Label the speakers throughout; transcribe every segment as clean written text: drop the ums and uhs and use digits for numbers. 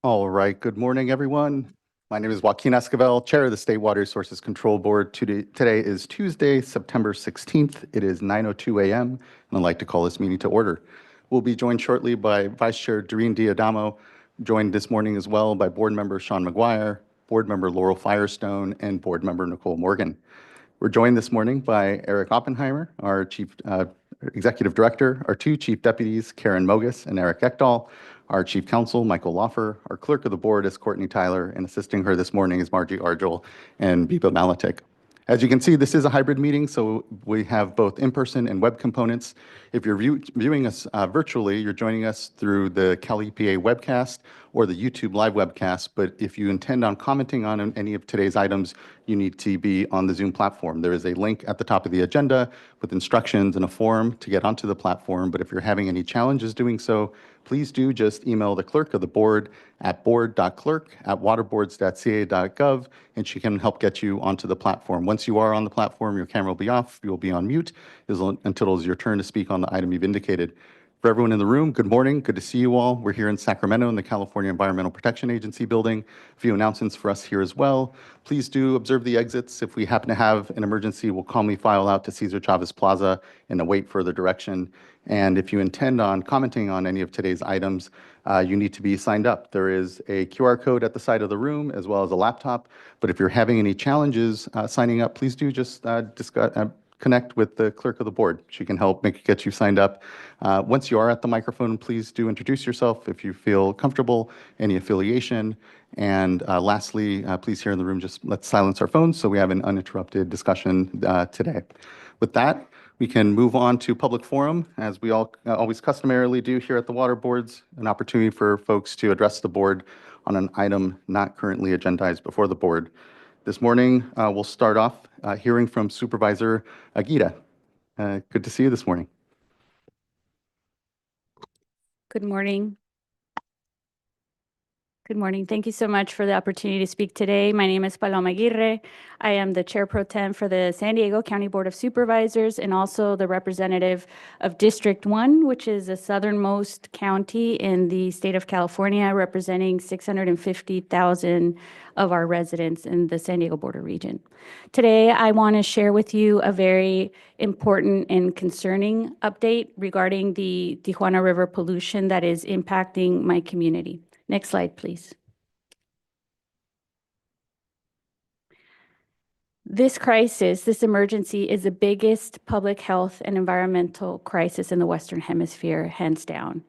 Speaker 1: All right, good morning, everyone. My name is Joaquin Esquivel, Chair of the State Water Resources Control Board. Today is Tuesday, September 16th. It is 9:02 a.m., and I'd like to call this meeting to order. We'll be joined shortly by Vice Chair Doreen Diadamo, joined this morning as well by Board Member Sean McGuire, Board Member Laurel Firestone, and Board Member Nicole Morgan. We're joined this morning by Eric Oppenheimer, our Chief Executive Director, our two Chief Deputies, Karen Mogus and Eric Ekdahl, our Chief Counsel, Michael Loffer, our Clerk of the Board is Courtney Tyler, and assisting her this morning is Margie Argel and Biba Malatik. As you can see, this is a hybrid meeting, so we have both in-person and web components. If you're viewing us virtually, you're joining us through the Cal EPA webcast or the YouTube live webcast, but if you intend on commenting on any of today's items, you need to be on the Zoom platform. There is a link at the top of the agenda with instructions and a form to get onto the platform, but if you're having any challenges doing so, please do just email the clerk of the board at board.clerk@waterboards.ca.gov, and she can help get you onto the platform. Once you are on the platform, your camera will be off, you will be on mute until it's your turn to speak on the item you've indicated. For everyone in the room, good morning. Good to see you all. We're here in Sacramento in the California Environmental Protection Agency building. A few announcements for us here as well. Please do observe the exits. If we happen to have an emergency, we'll calmly file out to Cesar Chavez Plaza and await further direction. And if you intend on commenting on any of today's items, you need to be signed up. There is a QR code at the side of the room as well as a laptop. But if you're having any challenges signing up, please do just connect with the clerk of the board. She can help get you signed up. Once you are at the microphone, please do introduce yourself if you feel comfortable, any affiliation. And lastly, please here in the room, just let's silence our phones so we have an uninterrupted discussion today. With that, we can move on to public forum, as we always customarily do here at the water boards, an opportunity for folks to address the board on an item not currently agendized before the board. This morning, we'll start off hearing from Supervisor Aguirre. Good to see you this morning.
Speaker 2: Good morning. Good morning. Thank you so much for the opportunity to speak today. My name is Paloma Aguirre. I am the Chair Pro Tem for the San Diego County Board of Supervisors and also the representative of District 1, which is the southernmost county in the state of California, representing 650,000 of our residents in the San Diego border region. Today, I want to share with you a very important and concerning update regarding the Tijuana River pollution that is impacting my community. Next slide, please. This crisis, this emergency, is the biggest public health and environmental crisis in the Western Hemisphere, hands down.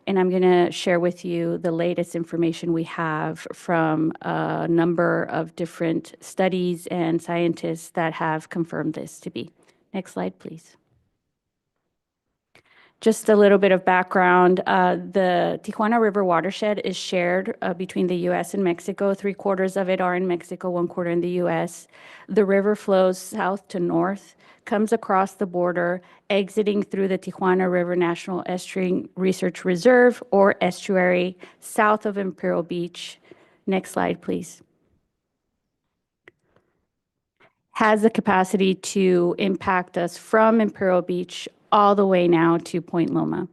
Speaker 2: And I'm going to share with you the latest information we have from a number of different studies and scientists that have confirmed this to be. Next slide, please. Just a little bit of background. The Tijuana River watershed is shared between the U.S. and Mexico. 3/4 of it are in Mexico, 1/4 in the U.S. The river flows south to north, comes across the border, exiting through the Tijuana River National Estuary Research Reserve, or estuary, south of Imperial Beach. Next slide, please. Has the capacity to impact us from Imperial Beach all the way now to Point Loma.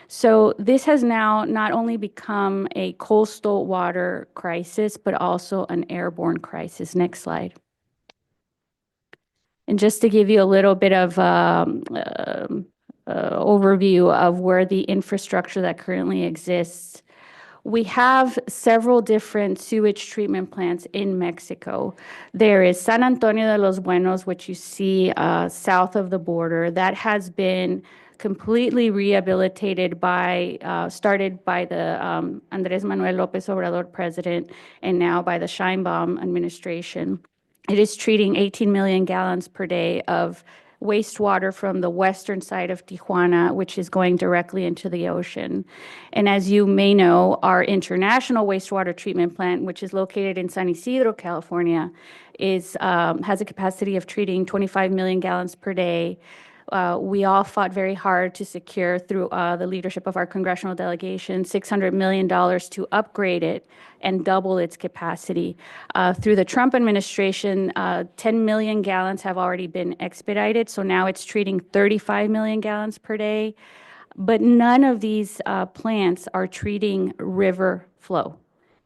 Speaker 2: So this has now not only become a coastal water crisis, but also an airborne crisis. Next slide. And just to give you a little bit of overview of where the infrastructure that currently exists, we have several different sewage treatment plants in Mexico. There is San Antonio de los Buenos, which you see south of the border. That has been completely rehabilitated started by the Andrés Manuel López Obrador president and now by the Sheinbaum administration. It is treating 18 million gallons per day of wastewater from the western side of Tijuana, which is going directly into the ocean. And as you may know, our international wastewater treatment plant, which is located in San Isidro, California, has a capacity of treating 25 million gallons per day. We all fought very hard to secure, through the leadership of our congressional delegation, $600 million to upgrade it and double its capacity. Through the Trump administration, 10 million gallons have already been expedited, so now it's treating 35 million gallons per day. But none of these plants are treating river flow.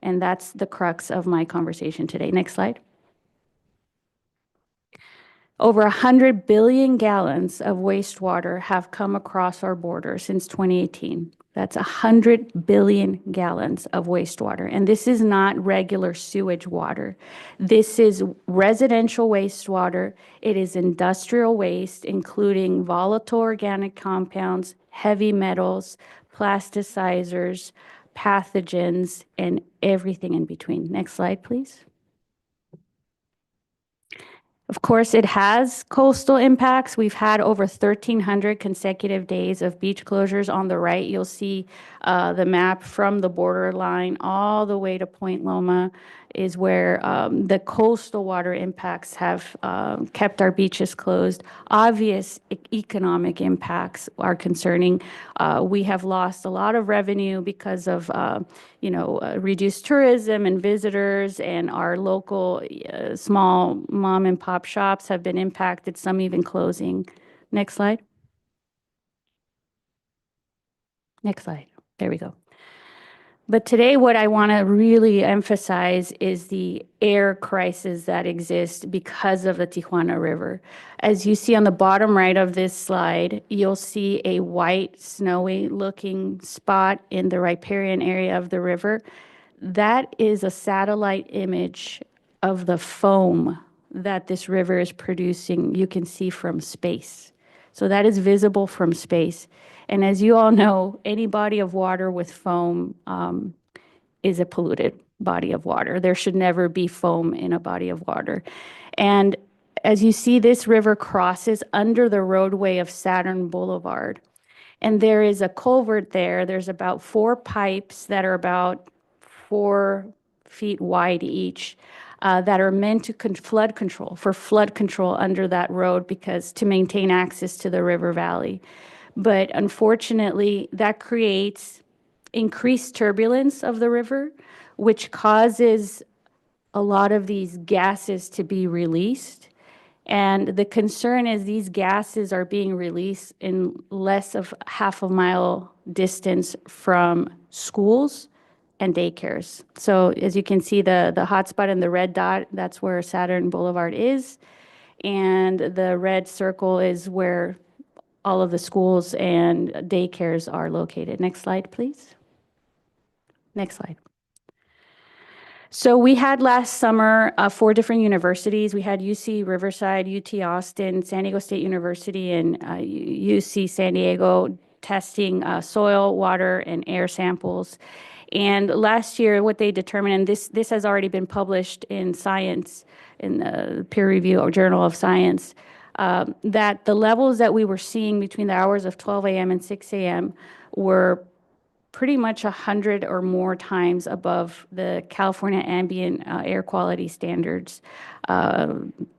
Speaker 2: And that's the crux of my conversation today. Next slide. Over 100 billion gallons of wastewater have come across our border since 2018. That's 100 billion gallons of wastewater. And this is not regular sewage water. This is residential wastewater. It is industrial waste, including volatile organic compounds, heavy metals, plasticizers, pathogens, and everything in between. Next slide, please. Of course, it has coastal impacts. We've had over 1,300 consecutive days of beach closures. On the right, you'll see the map from the borderline all the way to Point Loma is where the coastal water impacts have kept our beaches closed. Obvious economic impacts are concerning. We have lost a lot of revenue because of reduced tourism and visitors, and our local small mom and pop shops have been impacted, some even closing. Next slide. Next slide. There we go. But today, what I want to really emphasize is the air crisis that exists because of the Tijuana River. As you see on the bottom right of this slide, you'll see a white, snowy looking spot in the riparian area of the river. That is a satellite image of the foam that this river is producing, you can see from space. So that is visible from space. And as you all know, any body of water with foam is a polluted body of water. There should never be foam in a body of water. And as you see, this river crosses under the roadway of Saturn Boulevard. And there is a culvert there. There's about 4 pipes that are about 4 feet wide each that are meant to flood control under that road because to maintain access to the river valley. But unfortunately, that creates increased turbulence of the river, which causes a lot of these gases to be released. And the concern is these gases are being released in less of half a mile distance from schools and daycares. So as you can see, the hotspot in the red dot, that's where Saturn Boulevard is. And the red circle is where all of the schools and daycares are located. Next slide, please. Next slide. So we had last summer 4 different universities. We had UC Riverside, UT Austin, San Diego State University, and UC San Diego testing soil, water, and air samples. And last year, what they determined, and this has already been published in Science, in the peer review or Journal of Science, that the levels that we were seeing between the hours of 12 a.m. and 6 a.m. were pretty much 100 or more times above the California ambient air quality standards,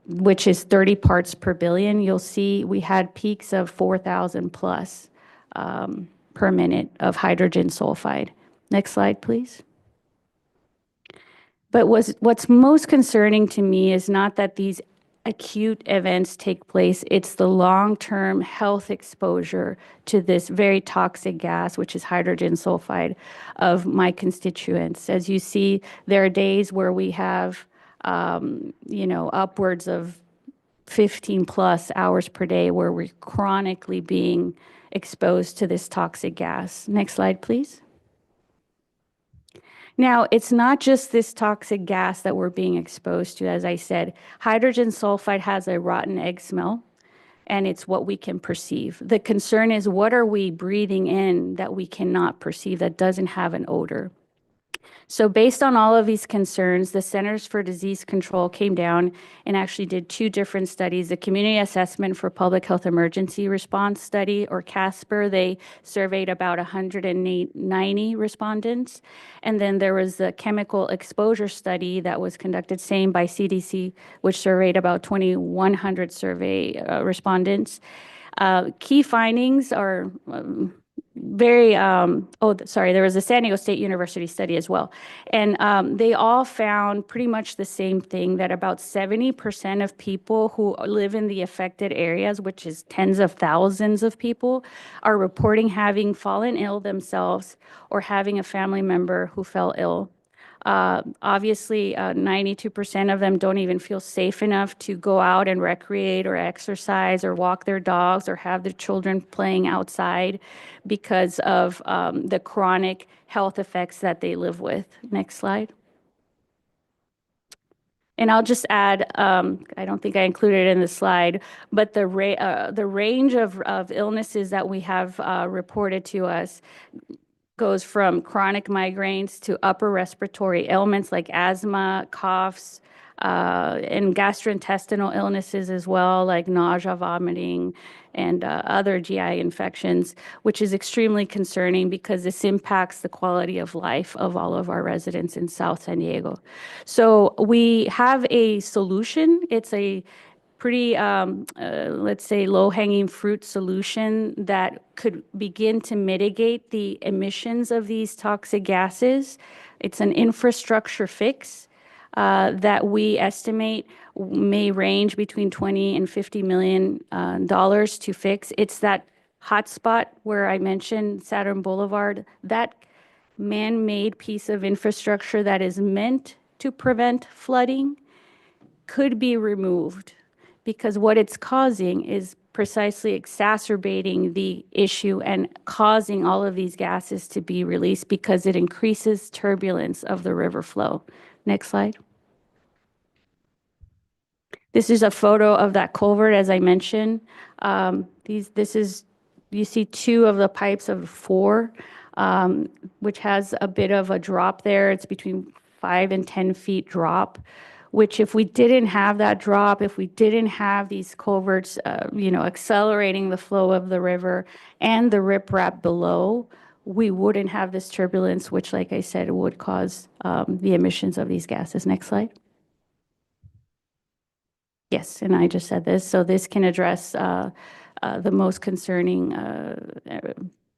Speaker 2: which is 30 parts per billion. You'll see we had peaks of 4,000 plus per minute of hydrogen sulfide. Next slide, please. But what's most concerning to me is not that these acute events take place, it's the long-term health exposure to this very toxic gas, which is hydrogen sulfide, of my constituents. As you see, there are days where we have, upwards of 15 plus hours per day where we're chronically being exposed to this toxic gas. Next slide, please. Now, it's not just this toxic gas that we're being exposed to. As I said, hydrogen sulfide has a rotten egg smell, and it's what we can perceive. The concern is, what are we breathing in that we cannot perceive, that doesn't have an odor? So based on all of these concerns, the Centers for Disease Control came down and actually did 2 different studies. The Community Assessment for Public Health Emergency Response Study, or CASPER, they surveyed about 190 respondents. And then there was the Chemical Exposure Study that was conducted, same by CDC, which surveyed about 2,100 survey respondents. Key findings are there was a San Diego State University study as well. And they all found pretty much the same thing, that about 70% of people who live in the affected areas, which is tens of thousands of people, are reporting having fallen ill themselves or having a family member who fell ill. Obviously, 92% of them don't even feel safe enough to go out and recreate or exercise or walk their dogs or have their children playing outside because of the chronic health effects that they live with. Next slide. And I'll just add, I don't think I included it in the slide, but the range of illnesses that we have reported to us goes from chronic migraines to upper respiratory ailments like asthma, coughs, and gastrointestinal illnesses as well, like nausea, vomiting, and other GI infections, which is extremely concerning because this impacts the quality of life of all of our residents in South San Diego. So we have a solution. It's a pretty, let's say, low-hanging fruit solution that could begin to mitigate the emissions of these toxic gases. It's an infrastructure fix that we estimate may range between $20 and $50 million to fix. It's that hotspot where I mentioned Saturn Boulevard, that man-made piece of infrastructure that is meant to prevent flooding could be removed, because what it's causing is precisely exacerbating the issue and causing all of these gases to be released because it increases turbulence of the river flow. Next slide. This is a photo of that culvert, as I mentioned. You see two of the pipes of four, which has a bit of a drop there. It's between 5 and 10 feet drop, which if we didn't have that drop, if we didn't have these culverts, accelerating the flow of the river and the riprap below, we wouldn't have this turbulence, which, like I said, would cause the emissions of these gases. Next slide. Yes, and I just said this. So this can address the most concerning,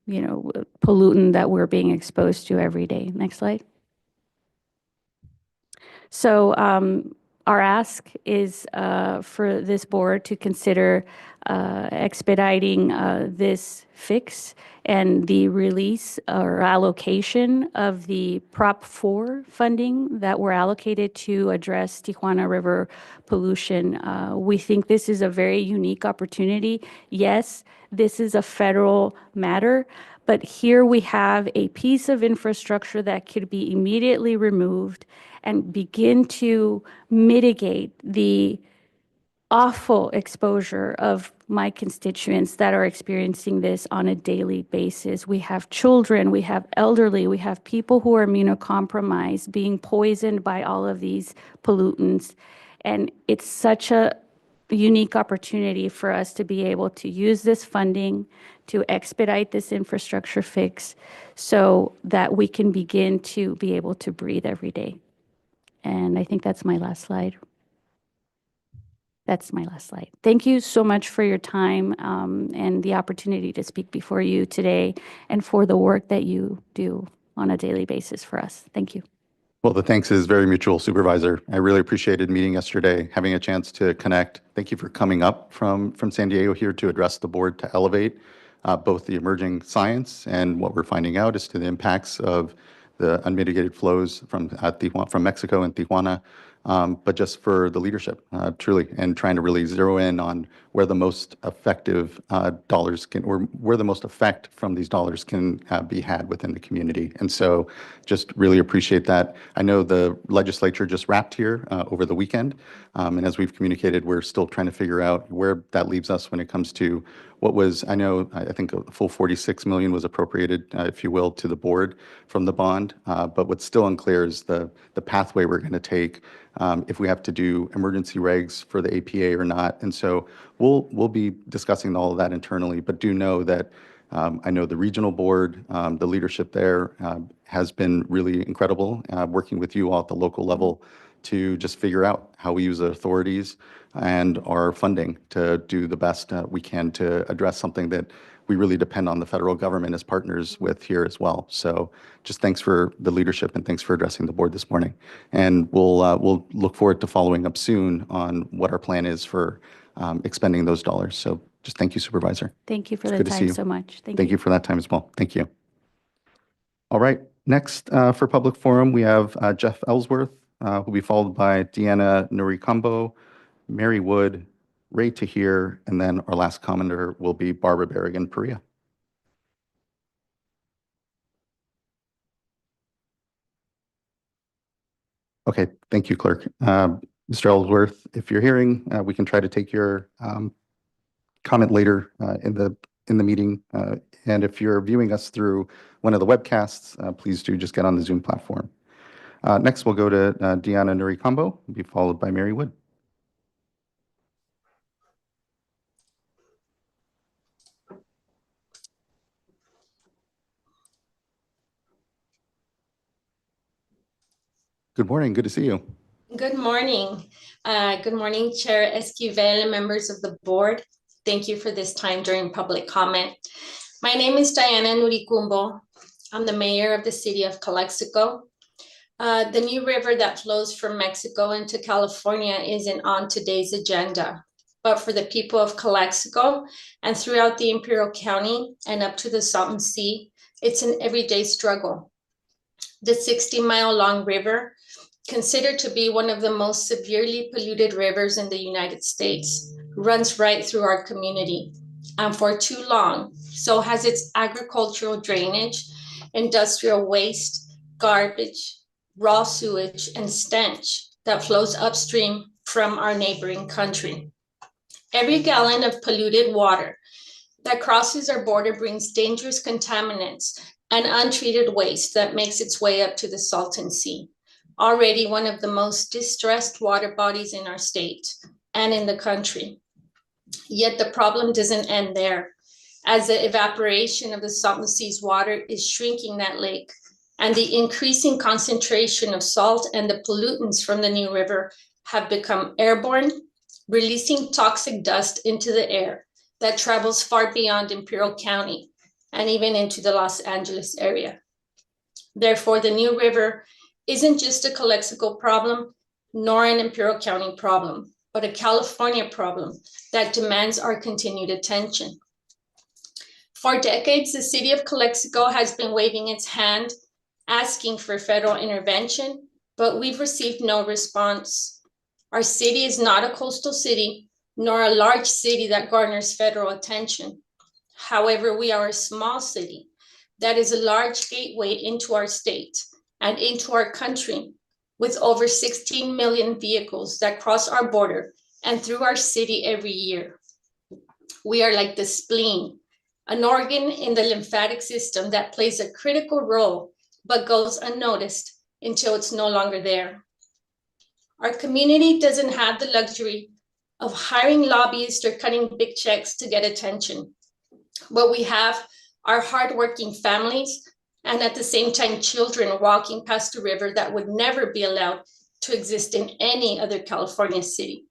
Speaker 2: pollutant that we're being exposed to every day. Next slide. So our ask is for this board to consider expediting this fix and the release or allocation of the Prop 4 funding that were allocated to address Tijuana River pollution. We think this is a very unique opportunity. Yes, this is a federal matter, but here we have a piece of infrastructure that could be immediately removed and begin to mitigate the awful exposure of my constituents that are experiencing this on a daily basis. We have children, we have elderly, we have people who are immunocompromised being poisoned by all of these pollutants. And it's such a unique opportunity for us to be able to use this funding to expedite this infrastructure fix so that we can begin to be able to breathe every day. And I think that's my last slide. That's my last slide. Thank you so much for your time and the opportunity to speak before you today and for the work that you do on a daily basis for us. Thank you.
Speaker 1: Well, the thanks is very mutual, Supervisor. I really appreciated meeting yesterday, having a chance to connect. Thank you for coming up from San Diego here to address the board to elevate both the emerging science and what we're finding out as to the impacts of the unmitigated flows from Mexico and Tijuana, but just for the leadership, truly, and trying to really zero in on where the most effective dollars can, or where the most effect from these dollars can be had within the community. And so just really appreciate that. I know the legislature just wrapped here over the weekend, and as we've communicated, we're still trying to figure out where that leaves us when it comes to what was, I think a full 46 million was appropriated, if you will, to the board from the bond. But what's still unclear is the pathway we're going to take, if we have to do emergency regs for the APA or not. And so we'll be discussing all of that internally, but do know that I know the regional board, the leadership there has been really incredible, working with you all at the local level to just figure out how we use the authorities and our funding to do the best we can to address something that we really depend on the federal government as partners with here as well. So just thanks for the leadership and thanks for addressing the board this morning. And we'll look forward to following up soon on what our plan is for expending those dollars. So just thank you, Supervisor.
Speaker 2: Thank you for
Speaker 1: It's
Speaker 2: the
Speaker 1: good to see
Speaker 2: time
Speaker 1: you.
Speaker 2: so much.
Speaker 1: Thank you for that time as well. Thank you. All right, Next, for public forum, we have Jeff Ellsworth, who will be followed by Deanna Nurikambo, Mary Wood, Ray Tahir, and then our last commenter will be Barbara Berrigan-Perea. Okay, thank you, Clerk. Mr. Ellsworth, if you're hearing, we can try to take your comment later in the meeting. And if you're viewing us through one of the webcasts, please do just get on the Zoom platform. Next, we'll go to Deanna Nurikambo, be followed by Mary Wood. Good morning. Good to see you.
Speaker 3: Good morning. Good morning, Chair Esquivel and members of the board. Thank you for this time during public comment. My name is Diana Nurikumbo. I'm the mayor of the city of Calexico. The new river that flows from Mexico into California isn't on today's agenda, but for the people of Calexico and throughout the Imperial County and up to the Salton Sea, it's an everyday struggle. The 60-mile-long river, considered to be one of the most severely polluted rivers in the United States, runs right through our community. And for too long, so has its agricultural drainage, industrial waste, garbage, raw sewage, and stench that flows upstream from our neighboring country. Every gallon of polluted water that crosses our border brings dangerous contaminants and untreated waste that makes its way up to the Salton Sea, already one of the most distressed water bodies in our state and in the country. Yet the problem doesn't end there, as the evaporation of the Salton Sea's water is shrinking that lake, and the increasing concentration of salt and the pollutants from the new river have become airborne, releasing toxic dust into the air that travels far beyond Imperial County and even into the Los Angeles area. Therefore, the new river isn't just a Calexico problem, nor an Imperial County problem, but a California problem that demands our continued attention. For decades, the city of Calexico has been waving its hand, asking for federal intervention, but we've received no response. Our city is not a coastal city, nor a large city that garners federal attention. However, we are a small city that is a large gateway into our state and into our country, with over 16 million vehicles that cross our border and through our city every year. We are like the spleen, an organ in the lymphatic system that plays a critical role, but goes unnoticed until it's no longer there. Our community doesn't have the luxury of hiring lobbyists or cutting big checks to get attention. But we have our hardworking families and at the same time, children walking past a river that would never be allowed to exist in any other California city.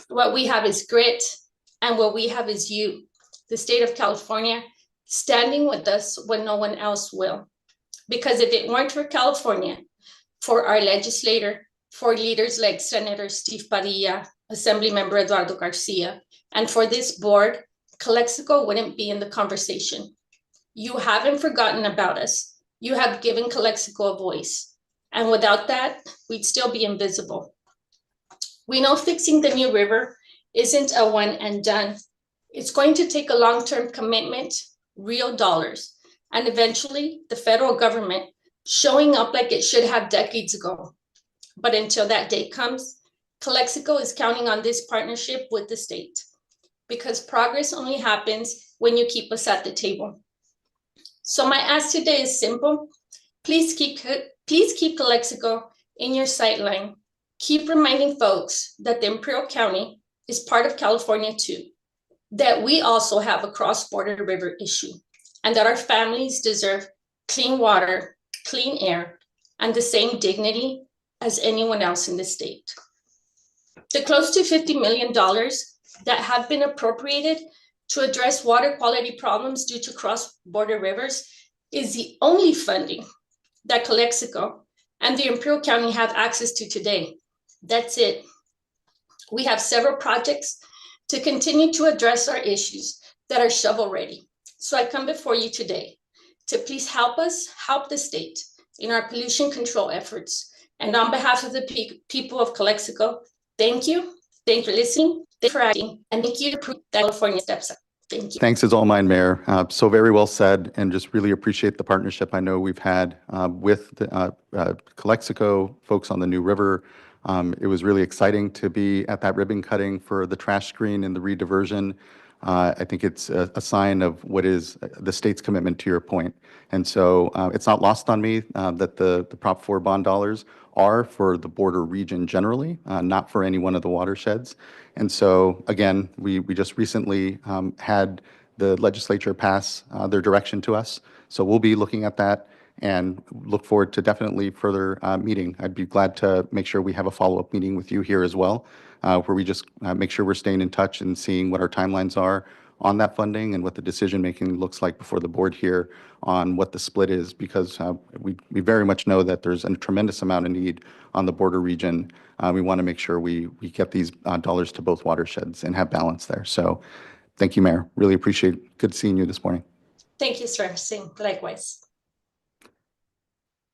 Speaker 3: What we have is grit, and what we have is you, the state of California, standing with us when no one else will. Because if it weren't for California, for our legislator, for leaders like Senator Steve Padilla, Assemblymember Eduardo Garcia, and for this board, Calexico wouldn't be in the conversation. You haven't forgotten about us. You have given Calexico a voice. And without that, we'd still be invisible. We know fixing the new river isn't a one and done. It's going to take a long-term commitment, real dollars, and eventually the federal government showing up like it should have decades ago. But until that day comes, Calexico is counting on this partnership with the state, because progress only happens when you keep us at the table. So my ask today is simple. Please keep Calexico in your sightline. Keep reminding folks that the Imperial County is part of California too, that we also have a cross-border river issue, and that our families deserve clean water, clean air, and the same dignity as anyone else in the state. The close to $50 million that have been appropriated to address water quality problems due to cross-border rivers is the only funding that Calexico and the Imperial County have access to today. That's it. We have several projects to continue to address our issues that are shovel-ready. So I come before you today to please help us help the state in our pollution control efforts. And on behalf of the people of Calexico, thank you. Thank you for listening, thank you for acting, and thank you for that California steps up. Thank you.
Speaker 1: Thanks is all mine, Mayor. So very well said, and just really appreciate the partnership I know we've had with the Calexico folks on the New River. It was really exciting to be at that ribbon cutting for the trash screen and the rediversion. I think it's a sign of what is the state's commitment to your point. And so it's not lost on me that the Prop 4 bond dollars are for the border region generally, not for any one of the watersheds. And so, again, we just recently had the legislature pass their direction to us. So we'll be looking at that and look forward to definitely further meeting. I'd be glad to make sure we have a follow-up meeting with you here as well, where we just make sure we're staying in touch and seeing what our timelines are on that funding and what the decision-making looks like before the board here on what the split is, because we very much know that there's a tremendous amount of need on the border region. We want to make sure we get these dollars to both watersheds and have balance there. So thank you, Mayor. Really appreciate good seeing you this morning.
Speaker 3: Thank you, sir. Same, likewise.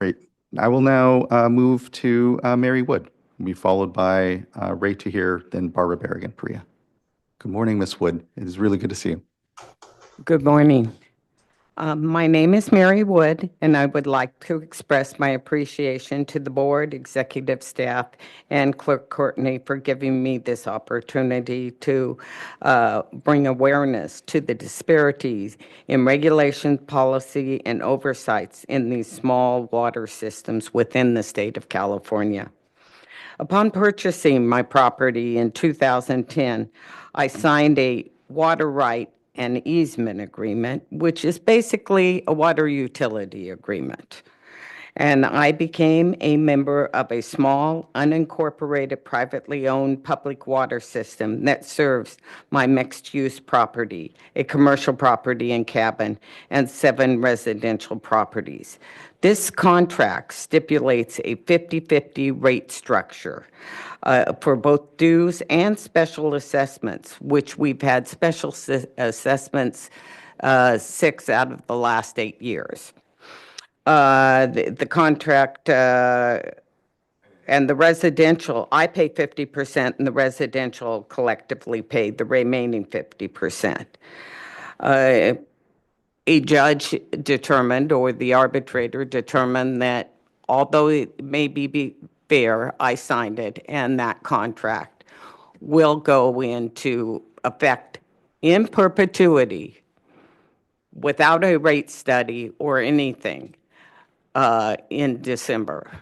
Speaker 1: Great. I will now move to Mary Wood. We'll be followed by Ray Tahir, then Barbara Berrigan, Priya. Good morning, Ms. Wood. It is really good to see you.
Speaker 4: Good morning. My name is Mary Wood, and I would like to express my appreciation to the board, executive staff, and Clerk Courtney for giving me this opportunity to bring awareness to the disparities in regulation, policy, and oversights in these small water systems within the state of California. Upon purchasing my property in 2010, I signed a water right and easement agreement, which is basically a water utility agreement. And I became a member of a small, unincorporated, privately owned public water system that serves my mixed-use property, a commercial property and cabin, and 7 residential properties. This contract stipulates a 50-50 rate structure for both dues and special assessments, which we've had special assessments 6 out of the last 8 years. The contract and the residential, I pay 50%, and the residential collectively paid the remaining 50%. A judge determined, or the arbitrator determined, that although it may be fair, I signed it, and that contract will go into effect in perpetuity without a rate study or anything in December,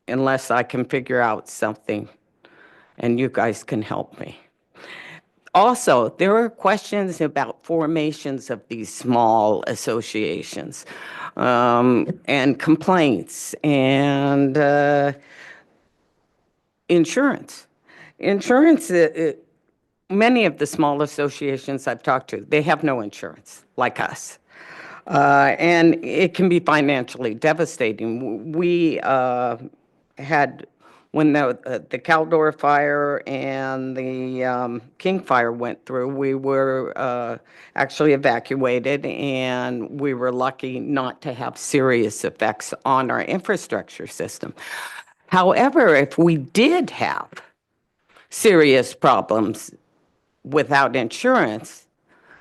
Speaker 4: unless I can figure out something and you guys can help me. Also, there are questions about formations of these small associations and complaints and insurance. Insurance, many of the small associations I've talked to, they have no insurance like us. And it can be financially devastating. We had, when the Caldor fire and the King fire went through, we were actually evacuated, and we were lucky not to have serious effects on our infrastructure system. However, if we did have serious problems without insurance,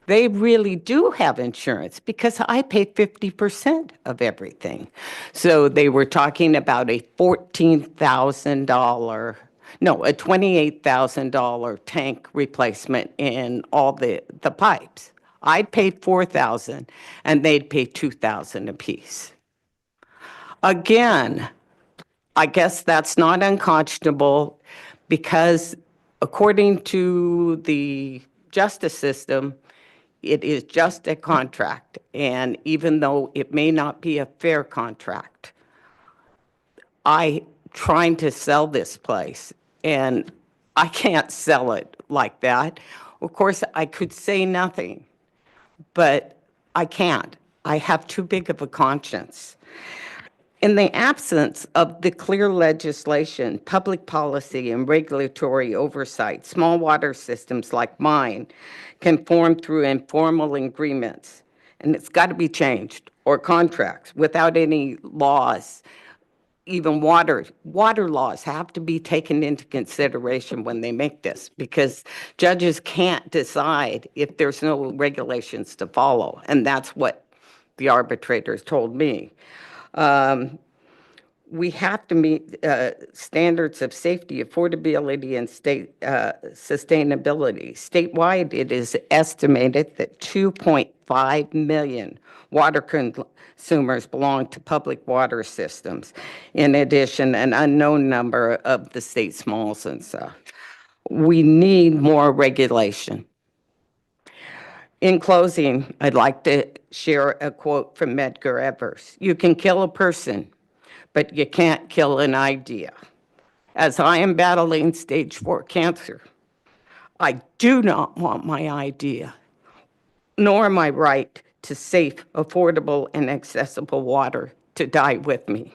Speaker 4: they really do have insurance because I pay 50% of everything. So they were talking about a $28,000 tank replacement in all the pipes. I'd pay $4,000 and they'd pay $2,000 apiece. Again, I guess that's not unconscionable because according to the justice system, it is just a contract, and even though it may not be a fair contract, I'm trying to sell this place, and I can't sell it like that. Of course, I could say nothing, but I can't. I have too big of a conscience. In the absence of the clear legislation, public policy, and regulatory oversight, small water systems like mine can form through informal agreements and it's got to be changed, or contracts without any laws. Even water laws have to be taken into consideration when they make this, because judges can't decide if there's no regulations to follow. And that's what the arbitrators told me. We have to meet standards of safety, affordability, and state sustainability. Statewide, it is estimated that 2.5 million water consumers belong to public water systems. In addition, an unknown number of the state smalls and stuff. We need more regulation. In closing, I'd like to share a quote from Medgar Evers. "You can kill a person, but you can't kill an idea." As I am battling stage 4 cancer, I do not want my idea, nor my right to safe, affordable, and accessible water to die with me.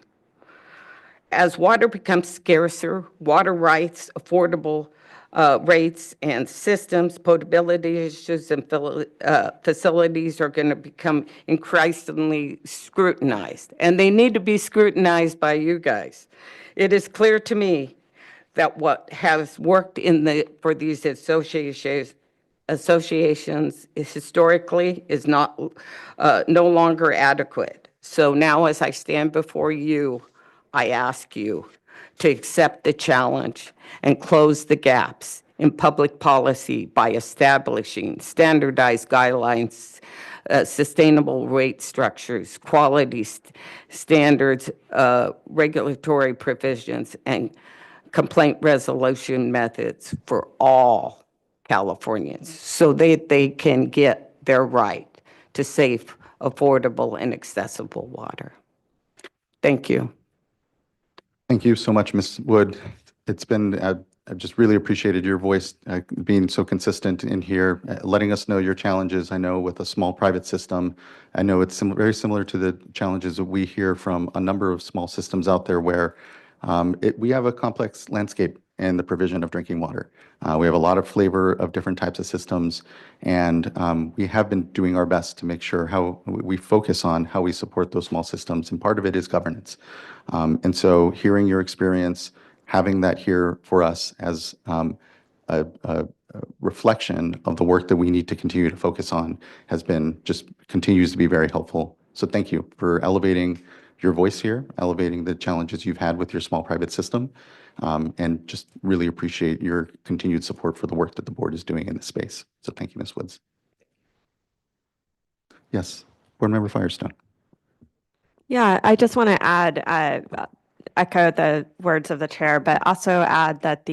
Speaker 4: As water becomes scarcer, water rights, affordable rates and systems, potability issues, and facilities are going to become increasingly scrutinized. And they need to be scrutinized by you guys. It is clear to me that what has worked for these associations historically is no longer adequate. So now, as I stand before you, I ask you to accept the challenge and close the gaps in public policy by establishing standardized guidelines, sustainable rate structures, quality standards, regulatory provisions, and complaint resolution methods for all Californians so that they can get their right to safe, affordable, and accessible water. Thank you.
Speaker 1: Thank you so much, Ms. Wood. It's been, I've just really appreciated your voice being so consistent in here, letting us know your challenges. I know with a small private system, I know it's very similar to the challenges that we hear from a number of small systems out there where we have a complex landscape in the provision of drinking water. We have a lot of flavor of different types of systems, and we have been doing our best to make sure how we focus on how we support those small systems, and part of it is governance. And so hearing your experience, having that here for us as a reflection of the work that we need to continue to focus on continues to be very helpful. So thank you for elevating your voice here, elevating the challenges you've had with your small private system, and just really appreciate your continued support for the work that the board is doing in this space. So thank you, Ms. Woods. Yes, Board Member Firestone.
Speaker 5: Yeah, I just want to add, echo the words of the chair, but also add that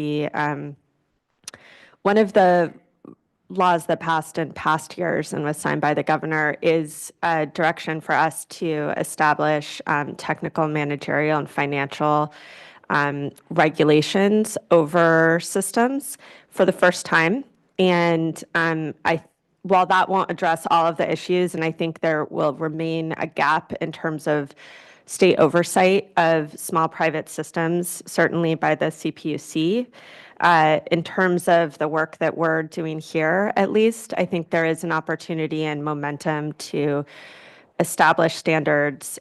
Speaker 5: one of the laws that passed in past years and was signed by the governor is a direction for us to establish technical, managerial, and financial regulations over systems for the first time. And while that won't address all of the issues, and I think there will remain a gap in terms of state oversight of small private systems, certainly by the CPUC, in terms of the work that we're doing here, at least, I think there is an opportunity and momentum to establish standards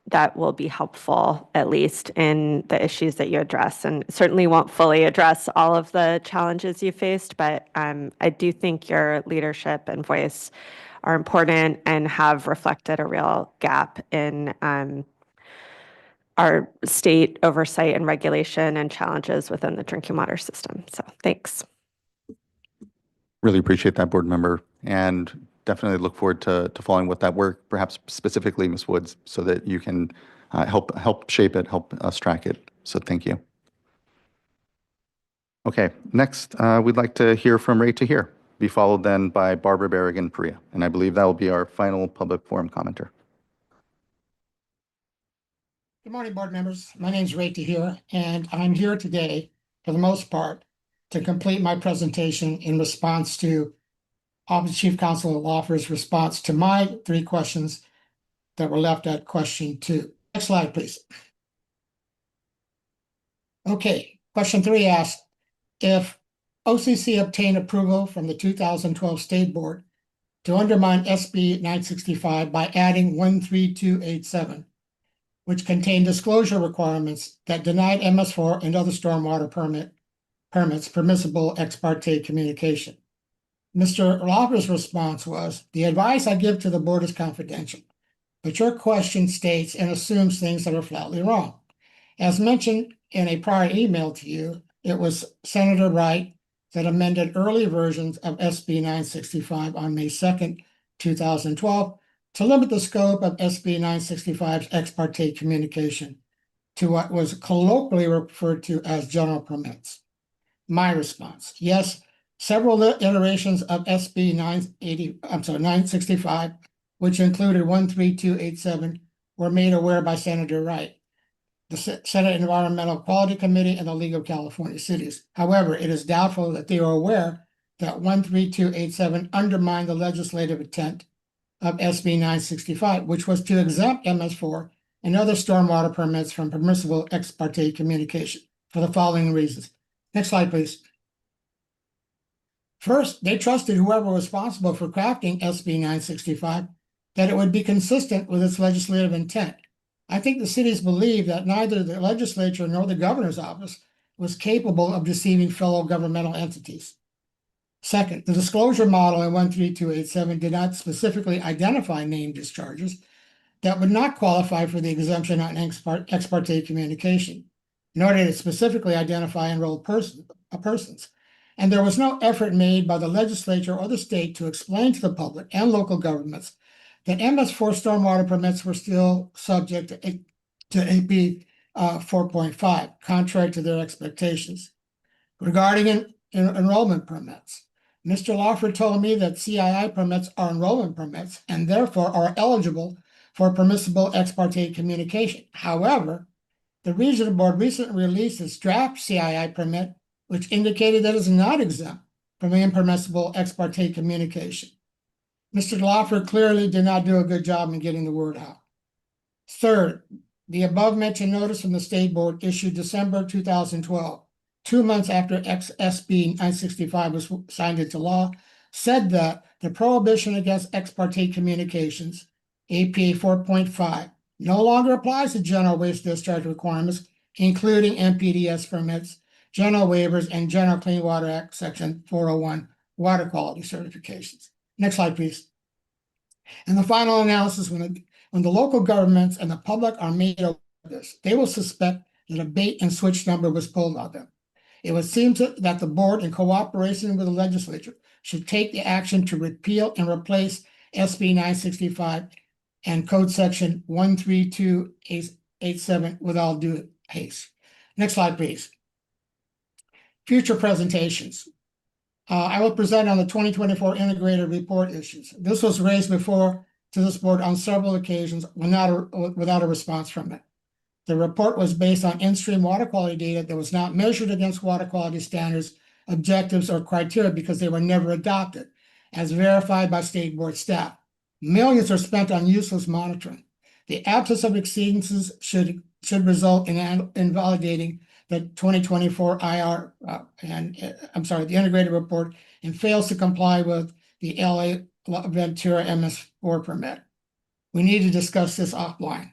Speaker 5: that will be helpful, at least in the issues that you address, and certainly won't fully address all of the challenges you faced, but I do think your leadership and voice are important and have reflected a real gap in our state oversight and regulation and challenges within the drinking water system. So thanks.
Speaker 1: Really appreciate that, board member, and definitely look forward to following what that work, perhaps specifically Ms. Woods, so that you can help shape it, help us track it. So thank you. Okay, next we'd like to hear from Ray Tahir, be followed then by Barbara Berrigan-Perea, and I believe that will be our final public forum commenter.
Speaker 6: Good morning, board members. My name is Ray Tahir, and I'm here today, for the most part, to complete my presentation in response to Office Chief Counsel of Lawford's response to my 3 questions that were left at question 2. Next slide, please. Okay, question 3 asked, if OCC obtained approval from the 2012 State Board to undermine SB 965 by adding 13287, which contained disclosure requirements that denied MS4 and other stormwater permits permissible ex parte communication. Mr. Laufer's response was, "The advice I give to the board is confidential, but your question states and assumes things that are flatly wrong. As mentioned in a prior email to you, it was Senator Wright that amended early versions of SB 965 on May 2nd, 2012, to limit the scope of SB 965's ex parte communication to what was colloquially referred to as general permits." My response, yes, several iterations of SB 965, which included 13287, were made aware by Senator Wright, the Senate Environmental Quality Committee, and the League of California Cities. However, it is doubtful that they are aware that 13287 undermined the legislative intent of SB 965, which was to exempt MS4 and other stormwater permits from permissible ex parte communication for the following reasons. Next slide, please. First, they trusted whoever was responsible for crafting SB 965 that it would be consistent with its legislative intent. I think the cities believed that neither the legislature nor the governor's office was capable of deceiving fellow governmental entities. Second, the disclosure model in 13287 did not specifically identify named discharges that would not qualify for the exemption on ex parte communication, nor did it specifically identify enrolled persons. And there was no effort made by the legislature or the state to explain to the public and local governments that MS4 stormwater permits were still subject to AB 4.5, contrary to their expectations. Regarding enrollment permits, Mr. Laufer told me that CII permits are enrollment permits and therefore are eligible for permissible ex parte communication. However, the regional board recently released its draft CII permit, which indicated that it is not exempt from impermissible ex parte communication. Mr. Laufer clearly did not do a good job in getting the word out. Third, the above-mentioned notice from the state board issued December 2012, 2 months after SB 965 was signed into law, said that the prohibition against ex parte communications, APA 4.5, no longer applies to general waste discharge requirements, including MPDS permits, general waivers, and General Clean Water Act Section 401 water quality certifications. Next slide, please. And the final analysis, when the local governments and the public are made aware of this, they will suspect that a bait and switch number was pulled on them. It would seem that the board, in cooperation with the legislature, should take the action to repeal and replace SB 965 and Code Section 13287 with all due haste. Next slide, please. Future presentations. I will present on the 2024 integrated report issues. This was raised before to this board on several occasions without a response from it. The report was based on in-stream water quality data that was not measured against water quality standards, objectives, or criteria because they were never adopted, as verified by state board staff. Millions are spent on useless monitoring. The absence of exceedances should result in invalidating the 2024 the integrated report, and fails to comply with the LA Ventura MS4 permit. We need to discuss this offline.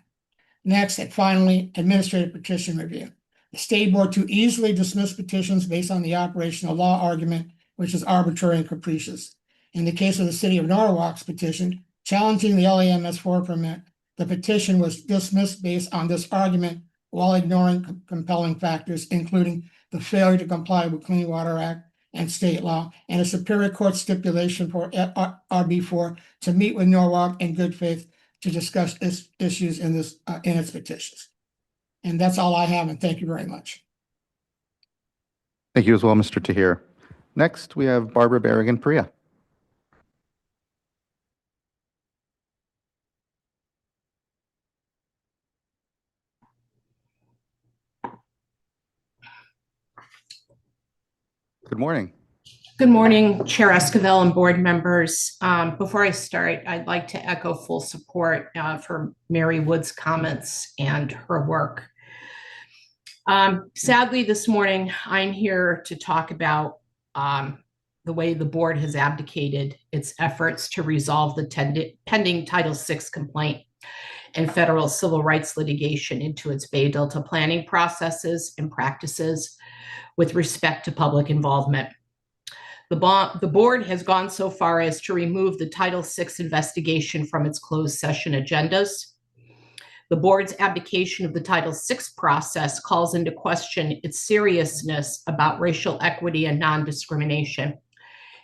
Speaker 6: Next, and finally, administrative petition review. The state board too easily dismissed petitions based on the operational law argument, which is arbitrary and capricious. In the case of the city of Norwalk's petition, challenging the LAMS4 permit, the petition was dismissed based on this argument while ignoring compelling factors, including the failure to comply with Clean Water Act and state law, and a Superior Court stipulation for RB4 to meet with Norwalk in good faith to discuss issues in its petitions. And that's all I have, and thank you very much.
Speaker 1: Thank you as well, Mr. Tahir. Next, we have Barbara Berrigan-Perea. Good morning.
Speaker 7: Good morning, Chair Esquivel and board members. Before I start, I'd like to echo full support for Mary Wood's comments and her work. Sadly, this morning, I'm here to talk about the way the board has abdicated its efforts to resolve the pending Title VI complaint and federal civil rights litigation into its Bay Delta planning processes and practices with respect to public involvement. The board has gone so far as to remove the Title VI investigation from its closed session agendas. The board's abdication of the Title VI process calls into question its seriousness about racial equity and non-discrimination.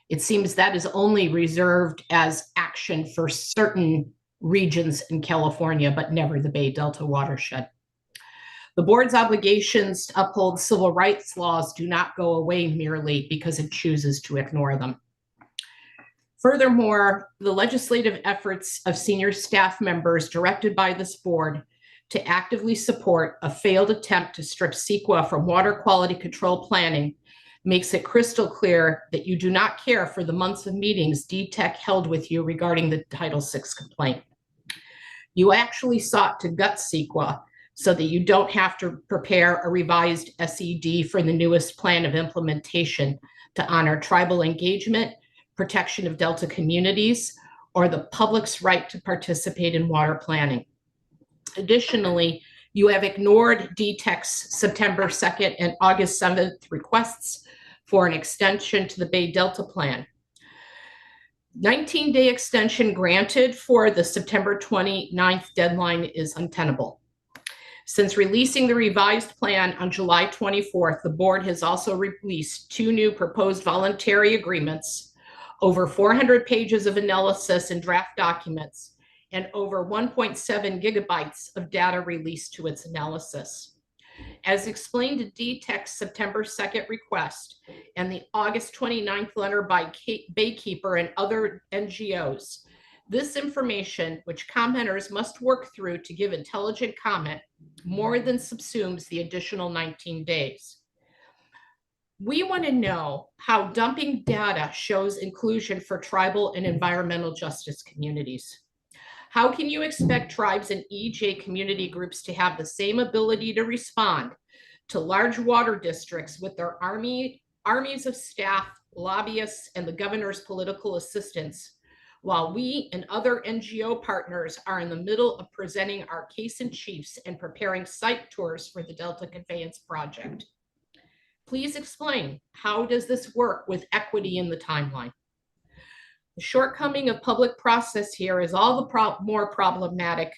Speaker 7: It seems that is only reserved as action for certain regions in California, but never the Bay Delta watershed. The board's obligations to uphold civil rights laws do not go away merely because it chooses to ignore them. Furthermore, the legislative efforts of senior staff members directed by this board to actively support a failed attempt to strip CEQA from water quality control planning makes it crystal clear that you do not care for the months of meetings DTEC held with you regarding the Title VI complaint. You actually sought to gut CEQA so that you don't have to prepare a revised SED for the newest plan of implementation to honor tribal engagement, protection of Delta communities, or the public's right to participate in water planning. Additionally, you have ignored DTEC's September 2nd and August 7th requests for an extension to the Bay Delta plan. 19-day extension granted for the September 29th deadline is untenable. Since releasing the revised plan on July 24th, the board has also released 2 new proposed voluntary agreements, over 400 pages of analysis and draft documents, and over 1.7 gigabytes of data released to its analysis. As explained in DTEC's September 2nd request and the August 29th letter by Baykeeper and other NGOs, this information, which commenters must work through to give intelligent comment, more than subsumes the additional 19 days. We want to know how dumping data shows inclusion for tribal and environmental justice communities. How can you expect tribes and EJ community groups to have the same ability to respond to large water districts with their armies of staff, lobbyists, and the governor's political assistance, while we and other NGO partners are in the middle of presenting our case in chiefs and preparing site tours for the Delta Conveyance Project? Please explain, how does this work with equity in the timeline? The shortcoming of public process here is all the more problematic,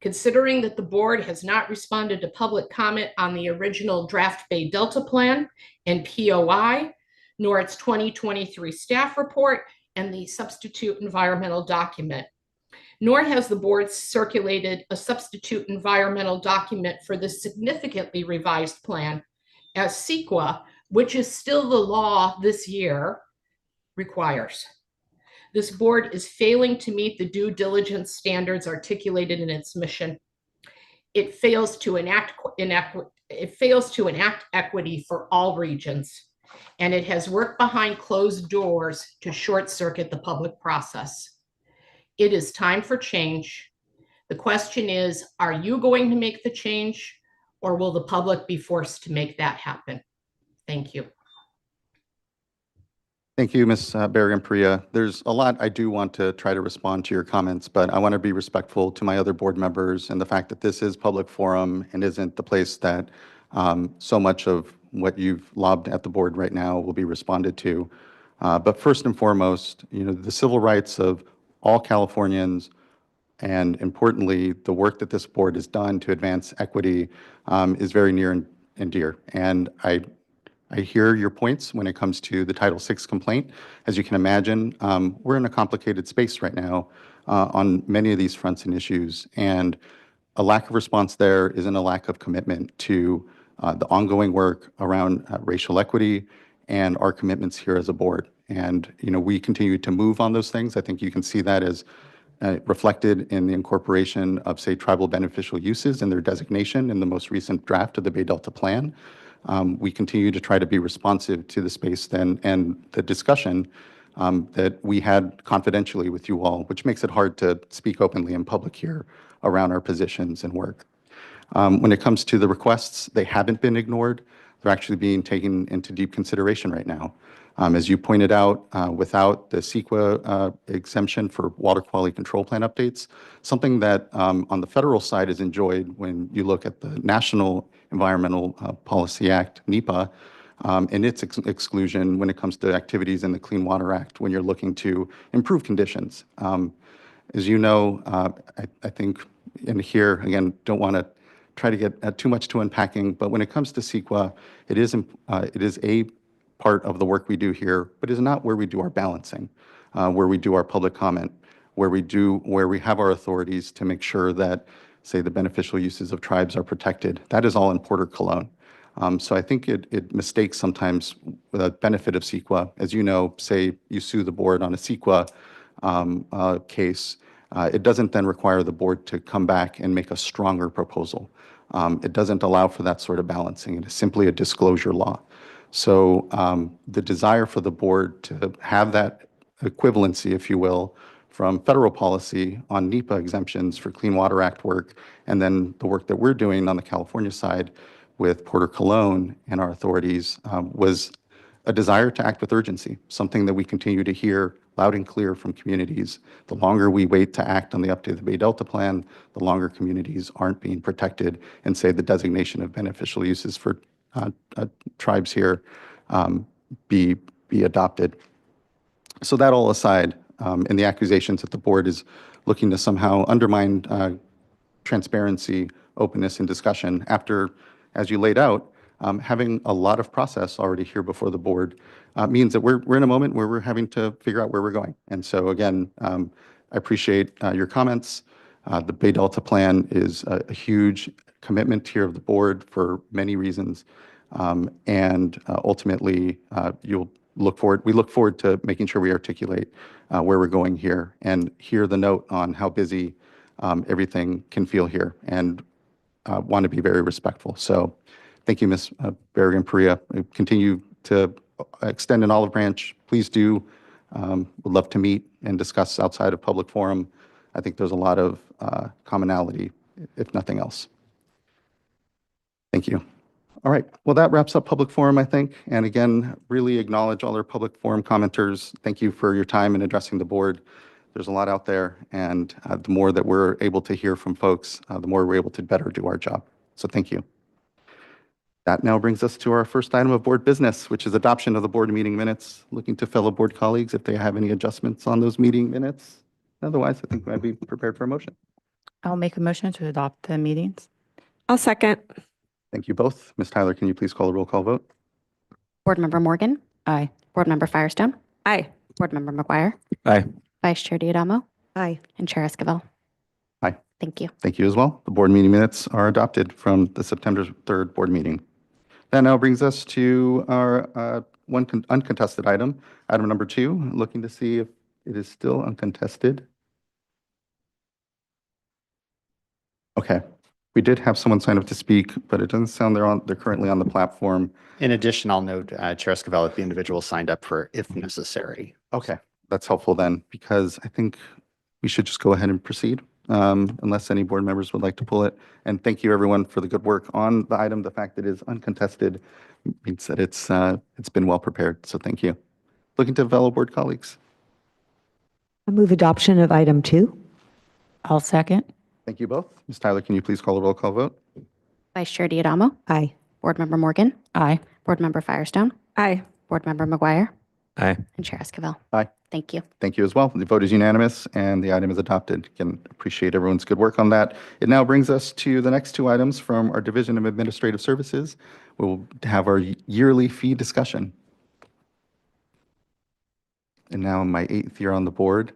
Speaker 7: considering that the board has not responded to public comment on the original draft Bay Delta plan and POI, nor its 2023 staff report and the substitute environmental document. Nor has the board circulated a substitute environmental document for the significantly revised plan, as CEQA, which is still the law this year, requires. This board is failing to meet the due diligence standards articulated in its mission. It fails to enact equity for all regions, and it has worked behind closed doors to short circuit the public process. It is time for change. The question is, are you going to make the change, or will the public be forced to make that happen? Thank you.
Speaker 1: Thank you, Ms. Bergen-Priya. There's a lot I do want to try to respond to your comments, but I want to be respectful to my other board members and the fact that this is public forum and isn't the place that so much of what you've lobbed at the board right now will be responded to. But first and foremost, the civil rights of all Californians, and importantly, the work that this board has done to advance equity is very near and dear. And I hear your points when it comes to the Title VI complaint. As you can imagine, we're in a complicated space right now on many of these fronts and issues. And a lack of response there isn't a lack of commitment to the ongoing work around racial equity and our commitments here as a board. And, we continue to move on those things. I think you can see that as reflected in the incorporation of, say, tribal beneficial uses and their designation in the most recent draft of the Bay Delta Plan. We continue to try to be responsive to the space and the discussion that we had confidentially with you all, which makes it hard to speak openly in public here around our positions and work. When it comes to the requests, they haven't been ignored. They're actually being taken into deep consideration right now. As you pointed out, without the CEQA exemption for water quality control plan updates, something that on the federal side is enjoyed when you look at the National Environmental Policy Act, NEPA, and its exclusion when it comes to activities in the Clean Water Act when you're looking to improve conditions. As you know, I think, and here, again, don't want to try to get too much to unpacking, but when it comes to CEQA, it is a part of the work we do here, but is not where we do our balancing, where we do our public comment, where we have our authorities to make sure that, say, the beneficial uses of tribes are protected. That is all in Port Cologne. So I think it mistakes sometimes the benefit of CEQA. As you know, say you sue the board on a CEQA case, it doesn't then require the board to come back and make a stronger proposal. It doesn't allow for that sort of balancing. It is simply a disclosure law. So the desire for the board to have that equivalency, if you will, from federal policy on NEPA exemptions for Clean Water Act work, and then the work that we're doing on the California side with Port Cologne and our authorities was a desire to act with urgency, something that we continue to hear loud and clear from communities. The longer we wait to act on the update of the Bay Delta Plan, the longer communities aren't being protected, and say the designation of beneficial uses for tribes here be adopted. So that all aside, and the accusations that the board is looking to somehow undermine transparency, openness, and discussion after, as you laid out, having a lot of process already here before the board means that we're in a moment where we're having to figure out where we're going. And so again, I appreciate your comments. The Bay Delta Plan is a huge commitment here of the board for many reasons. And ultimately, we look forward to making sure we articulate where we're going here and hear the note on how busy everything can feel here, and want to be very respectful. So thank you, Ms. Berrigan-Perea. Continue to extend an olive branch. Please do. Would love to meet and discuss outside of public forum. I think there's a lot of commonality, if nothing else. Thank you. All right. Well, that wraps up public forum, I think. And again, really acknowledge all our public forum commenters. Thank you for your time in addressing the board. There's a lot out there, and the more that we're able to hear from folks, the more we're able to better do our job. So thank you. That now brings us to our first item of board business, which is adoption of the board meeting minutes. Looking to fellow board colleagues if they have any adjustments on those meeting minutes. Otherwise, I think I'd be prepared for a motion.
Speaker 8: I'll make a motion to adopt the meetings.
Speaker 5: I'll second.
Speaker 1: Thank you both. Ms. Tyler, can you please call the roll call vote?
Speaker 9: Board Member Morgan,
Speaker 8: Aye.
Speaker 9: Board Member Firestone,
Speaker 5: Aye.
Speaker 9: Board Member McGuire,
Speaker 10: Aye.
Speaker 9: Vice Chair Diadamo,
Speaker 5: Aye.
Speaker 9: and Chair Esquivel.
Speaker 1: Aye.
Speaker 9: Thank you.
Speaker 1: Thank you as well. The board meeting minutes are adopted from the September 3rd board meeting. That now brings us to our one uncontested item, item number 2, looking to see if it is still uncontested. Okay. We did have someone sign up to speak, but it doesn't sound they're currently on the platform.
Speaker 10: In addition, I'll note Chair Esquivel, if the individual signed up for if necessary.
Speaker 1: Okay, that's helpful then, because I think we should just go ahead and proceed unless any board members would like to pull it. And thank you everyone for the good work on the item. The fact that it is uncontested means that it's been well prepared. So thank you. Looking to fellow board colleagues.
Speaker 11: I move adoption of item 2.
Speaker 8: I'll second.
Speaker 1: Thank you both. Ms. Tyler, can you please call the roll call vote?
Speaker 9: Vice Chair Diadamo,
Speaker 11: Aye.
Speaker 9: Board Member Morgan,
Speaker 8: Aye.
Speaker 9: Board Member Firestone,
Speaker 5: Aye.
Speaker 9: Board Member McGuire,
Speaker 10: Aye.
Speaker 9: and Chair Esquivel.
Speaker 1: Aye.
Speaker 9: Thank you.
Speaker 1: Thank you as well. The vote is unanimous and the item is adopted. Again, appreciate everyone's good work on that. It now brings us to the next 2 items from our Division of Administrative Services. We'll have our yearly fee discussion. And now in my 8th year on the board,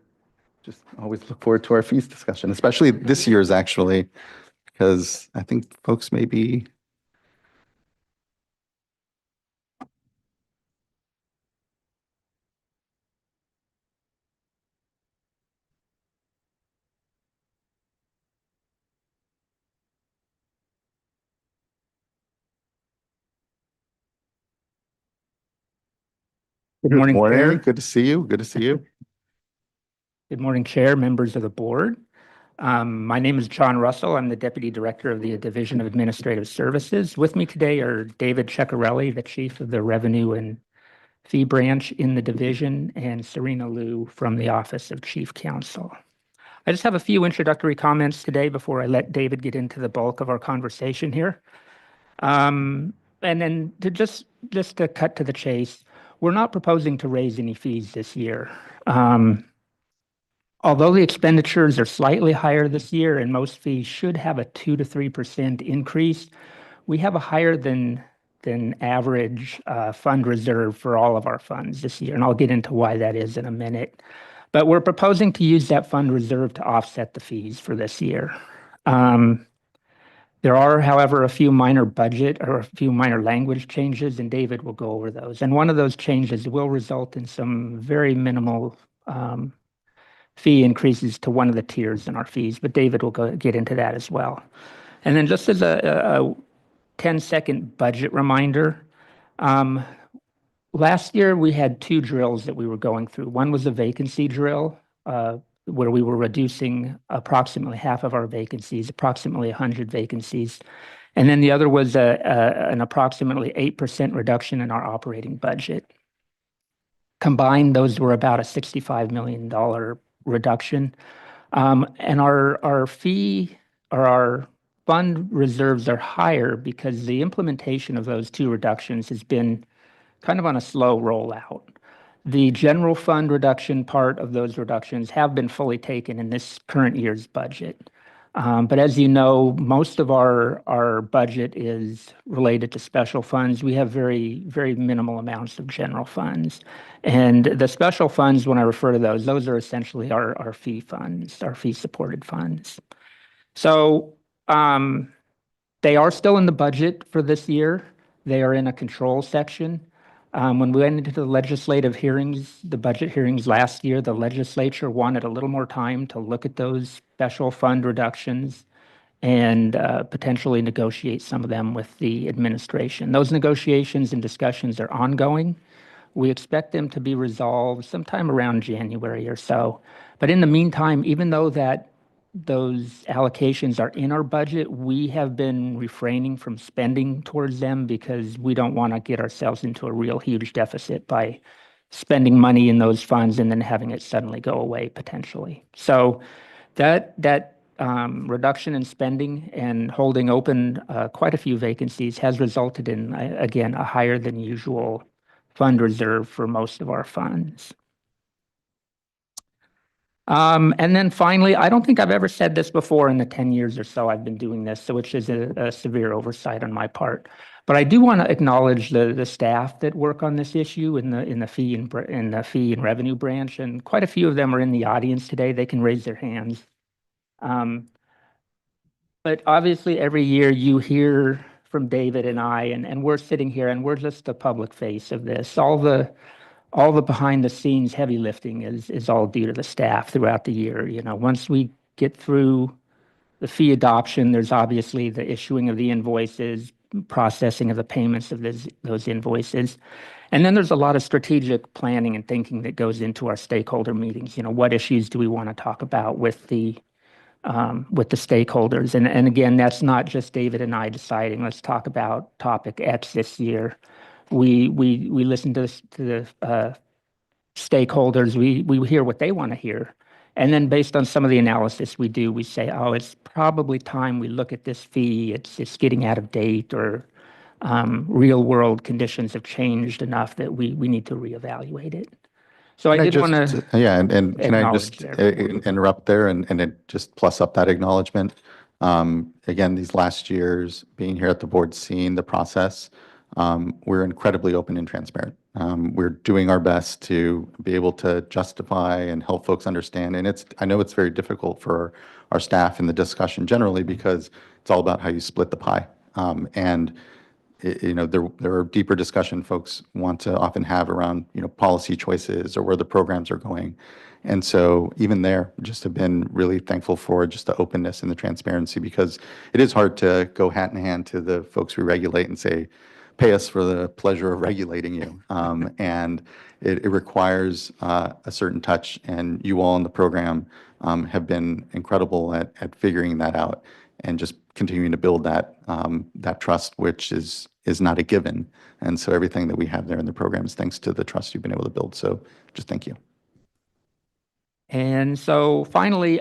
Speaker 1: just always look forward to our fees discussion, especially this year's actually, because I think folks may be
Speaker 12: Good morning, Chair.
Speaker 1: Good to see you. Good to see you.
Speaker 12: Good morning, Chair, members of the board. My name is John Russell. I'm the Deputy Director of the Division of Administrative Services. With me today are David Ceccarelli, the Chief of the Revenue and Fee Branch in the division, and Serena Liu from the Office of Chief Counsel. I just have a few introductory comments today before I let David get into the bulk of our conversation here. And then just to cut to the chase, we're not proposing to raise any fees this year. Although the expenditures are slightly higher this year and most fees should have a 2 to 3% increase, we have a higher than average fund reserve for all of our funds this year, and I'll get into why that is in a minute. But we're proposing to use that fund reserve to offset the fees for this year. There are, however, a few minor budget or a few minor language changes, and David will go over those. And one of those changes will result in some very minimal fee increases to one of the tiers in our fees, but David will get into that as well. And then just as a 10-second budget reminder, last year we had 2 drills that we were going through. One was a vacancy drill, where we were reducing approximately half of our vacancies, approximately 100 vacancies. And then the other was an approximately 8% reduction in our operating budget. Combined, those were about a $65 million reduction. And our fee or our fund reserves are higher because the implementation of those 2 reductions has been kind of on a slow rollout. The general fund reduction part of those reductions have been fully taken in this current year's budget. But as you know, most of our budget is related to special funds. We have very, very minimal amounts of general funds. And the special funds, when I refer to those are essentially our fee funds, our fee-supported funds. So they are still in the budget for this year. They are in a control section. When we went into the legislative hearings, the budget hearings last year, the legislature wanted a little more time to look at those special fund reductions and potentially negotiate some of them with the administration. Those negotiations and discussions are ongoing. We expect them to be resolved sometime around January or so. But in the meantime, even though those allocations are in our budget, we have been refraining from spending towards them because we don't want to get ourselves into a real huge deficit by spending money in those funds and then having it suddenly go away potentially. So that reduction in spending and holding open quite a few vacancies has resulted in, again, a higher than usual fund reserve for most of our funds. And then finally, I don't think I've ever said this before in the 10 years or so I've been doing this, so which is a severe oversight on my part. But I do want to acknowledge the staff that work on this issue in the fee and revenue branch, and quite a few of them are in the audience today. They can raise their hands. But obviously, every year you hear from David and I, and we're sitting here, and we're just the public face of this. All the behind the scenes heavy lifting is all due to the staff throughout the year. You know, once we get through the fee adoption, there's obviously the issuing of the invoices, processing of the payments of those invoices. And then there's a lot of strategic planning and thinking that goes into our stakeholder meetings. You know, what issues do we want to talk about with the stakeholders? And again, that's not just David and I deciding, let's talk about topic X this year. We listen to the stakeholders. We hear what they want to hear, and then based on some of the analysis we do, we say, oh, it's probably time we look at this fee. It's getting out of date, or real world conditions have changed enough that we need to reevaluate it. So I did want to
Speaker 1: and can I just interrupt there and just plus up that acknowledgement? Again, these last years being here at the board, seeing the process. We're incredibly open and transparent. We're doing our best to be able to justify and help folks understand. And I know it's very difficult for our staff in the discussion generally because it's all about how you split the pie. You know, there are deeper discussion folks want to often have around, you know, policy choices or where the programs are going. And so even there, just have been really thankful for just the openness and the transparency, because it is hard to go hat in hand to the folks we regulate and say, pay us for the pleasure of regulating you. And it requires a certain touch, and you all in the program have been incredible at figuring that out and just continuing to build that trust, which is not a given. And so everything that we have there in the program is thanks to the trust you've been able to build. So just thank you.
Speaker 12: And so finally,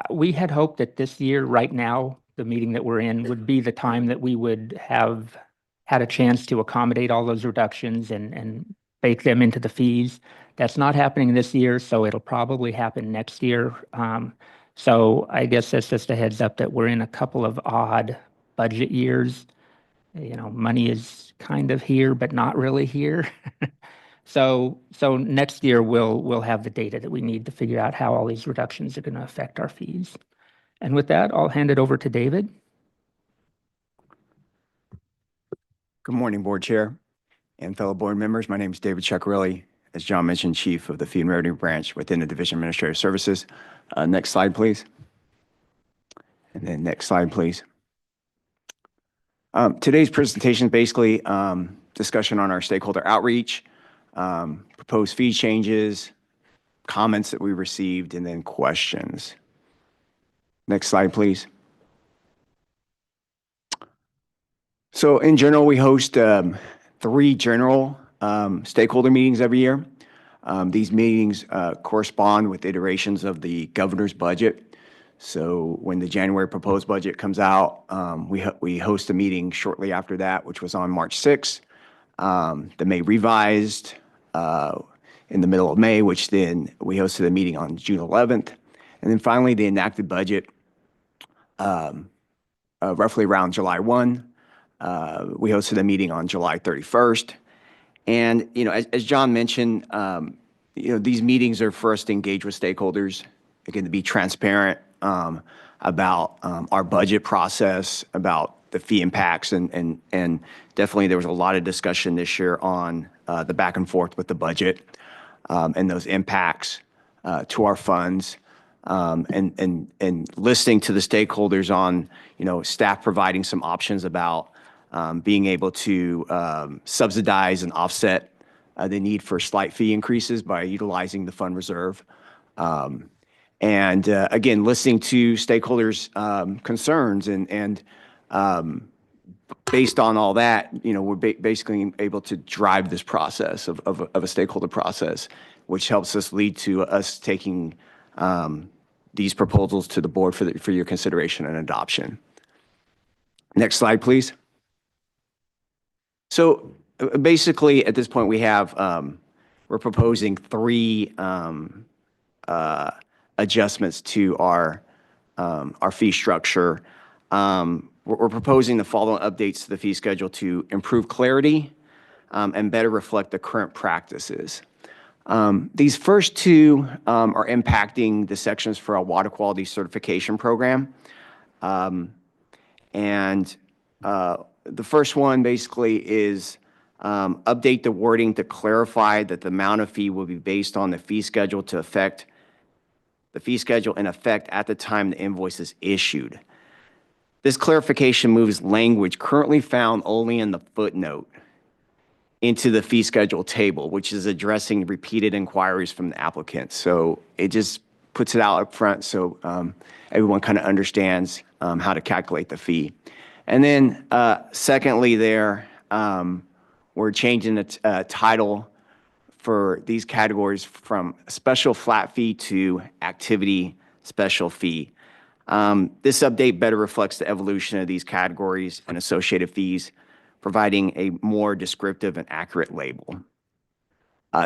Speaker 12: we had hoped that this year, right now, the meeting that we're in would be the time that we would have had a chance to accommodate all those reductions and bake them into the fees. That's not happening this year, so it'll probably happen next year. So I guess that's just a heads up that we're in a couple of odd budget years. You know, money is kind of here, but not really here. So next year we'll have the data that we need to figure out how all these reductions are going to affect our fees. And with that, I'll hand it over to David.
Speaker 13: Good morning, Board Chair and fellow board members. My name is David Ceccarelli, as John mentioned, Chief of the Fee and Revenue Branch within the Division of Administrative Services. Next slide, please. And then next slide, please. Today's presentation is basically discussion on our stakeholder outreach, proposed fee changes, comments that we received, and then questions. Next slide, please. So in general, we host 3 general stakeholder meetings every year. These meetings correspond with iterations of the governor's budget. So when the January proposed budget comes out, we host a meeting shortly after that, which was on March 6th. The May revised in the middle of May, which then we hosted a meeting on June 11th. And then finally, the enacted budget, roughly around July 1. We hosted a meeting on July 31st. And, you know, as John mentioned, you know, these meetings are for us to engage with stakeholders, again, to be transparent about our budget process, about the fee impacts, and definitely there was a lot of discussion this year on the back and forth with the budget and those impacts to our funds, and listening to the stakeholders on, you know, staff providing some options about being able to subsidize and offset the need for slight fee increases by utilizing the fund reserve. And again, listening to stakeholders' concerns and based on all that, you know, we're basically able to drive this process of a stakeholder process, which helps us lead to us taking these proposals to the board for your consideration and adoption. Next slide, please. So basically, at this point, we have we're proposing 3 adjustments to our fee structure. We're proposing the following updates to the fee schedule to improve clarity and better reflect the current practices. These first 2 are impacting the sections for our water quality certification program. And the first one basically is update the wording to clarify that the amount of fee will be based on the fee schedule to affect the fee schedule in effect at the time the invoice is issued. This clarification moves language currently found only in the footnote into the fee schedule table, which is addressing repeated inquiries from the applicant. So it just puts it out up front so everyone kind of understands how to calculate the fee. And then secondly there, we're changing the title for these categories from special flat fee to activity special fee. This update better reflects the evolution of these categories and associated fees, providing a more descriptive and accurate label.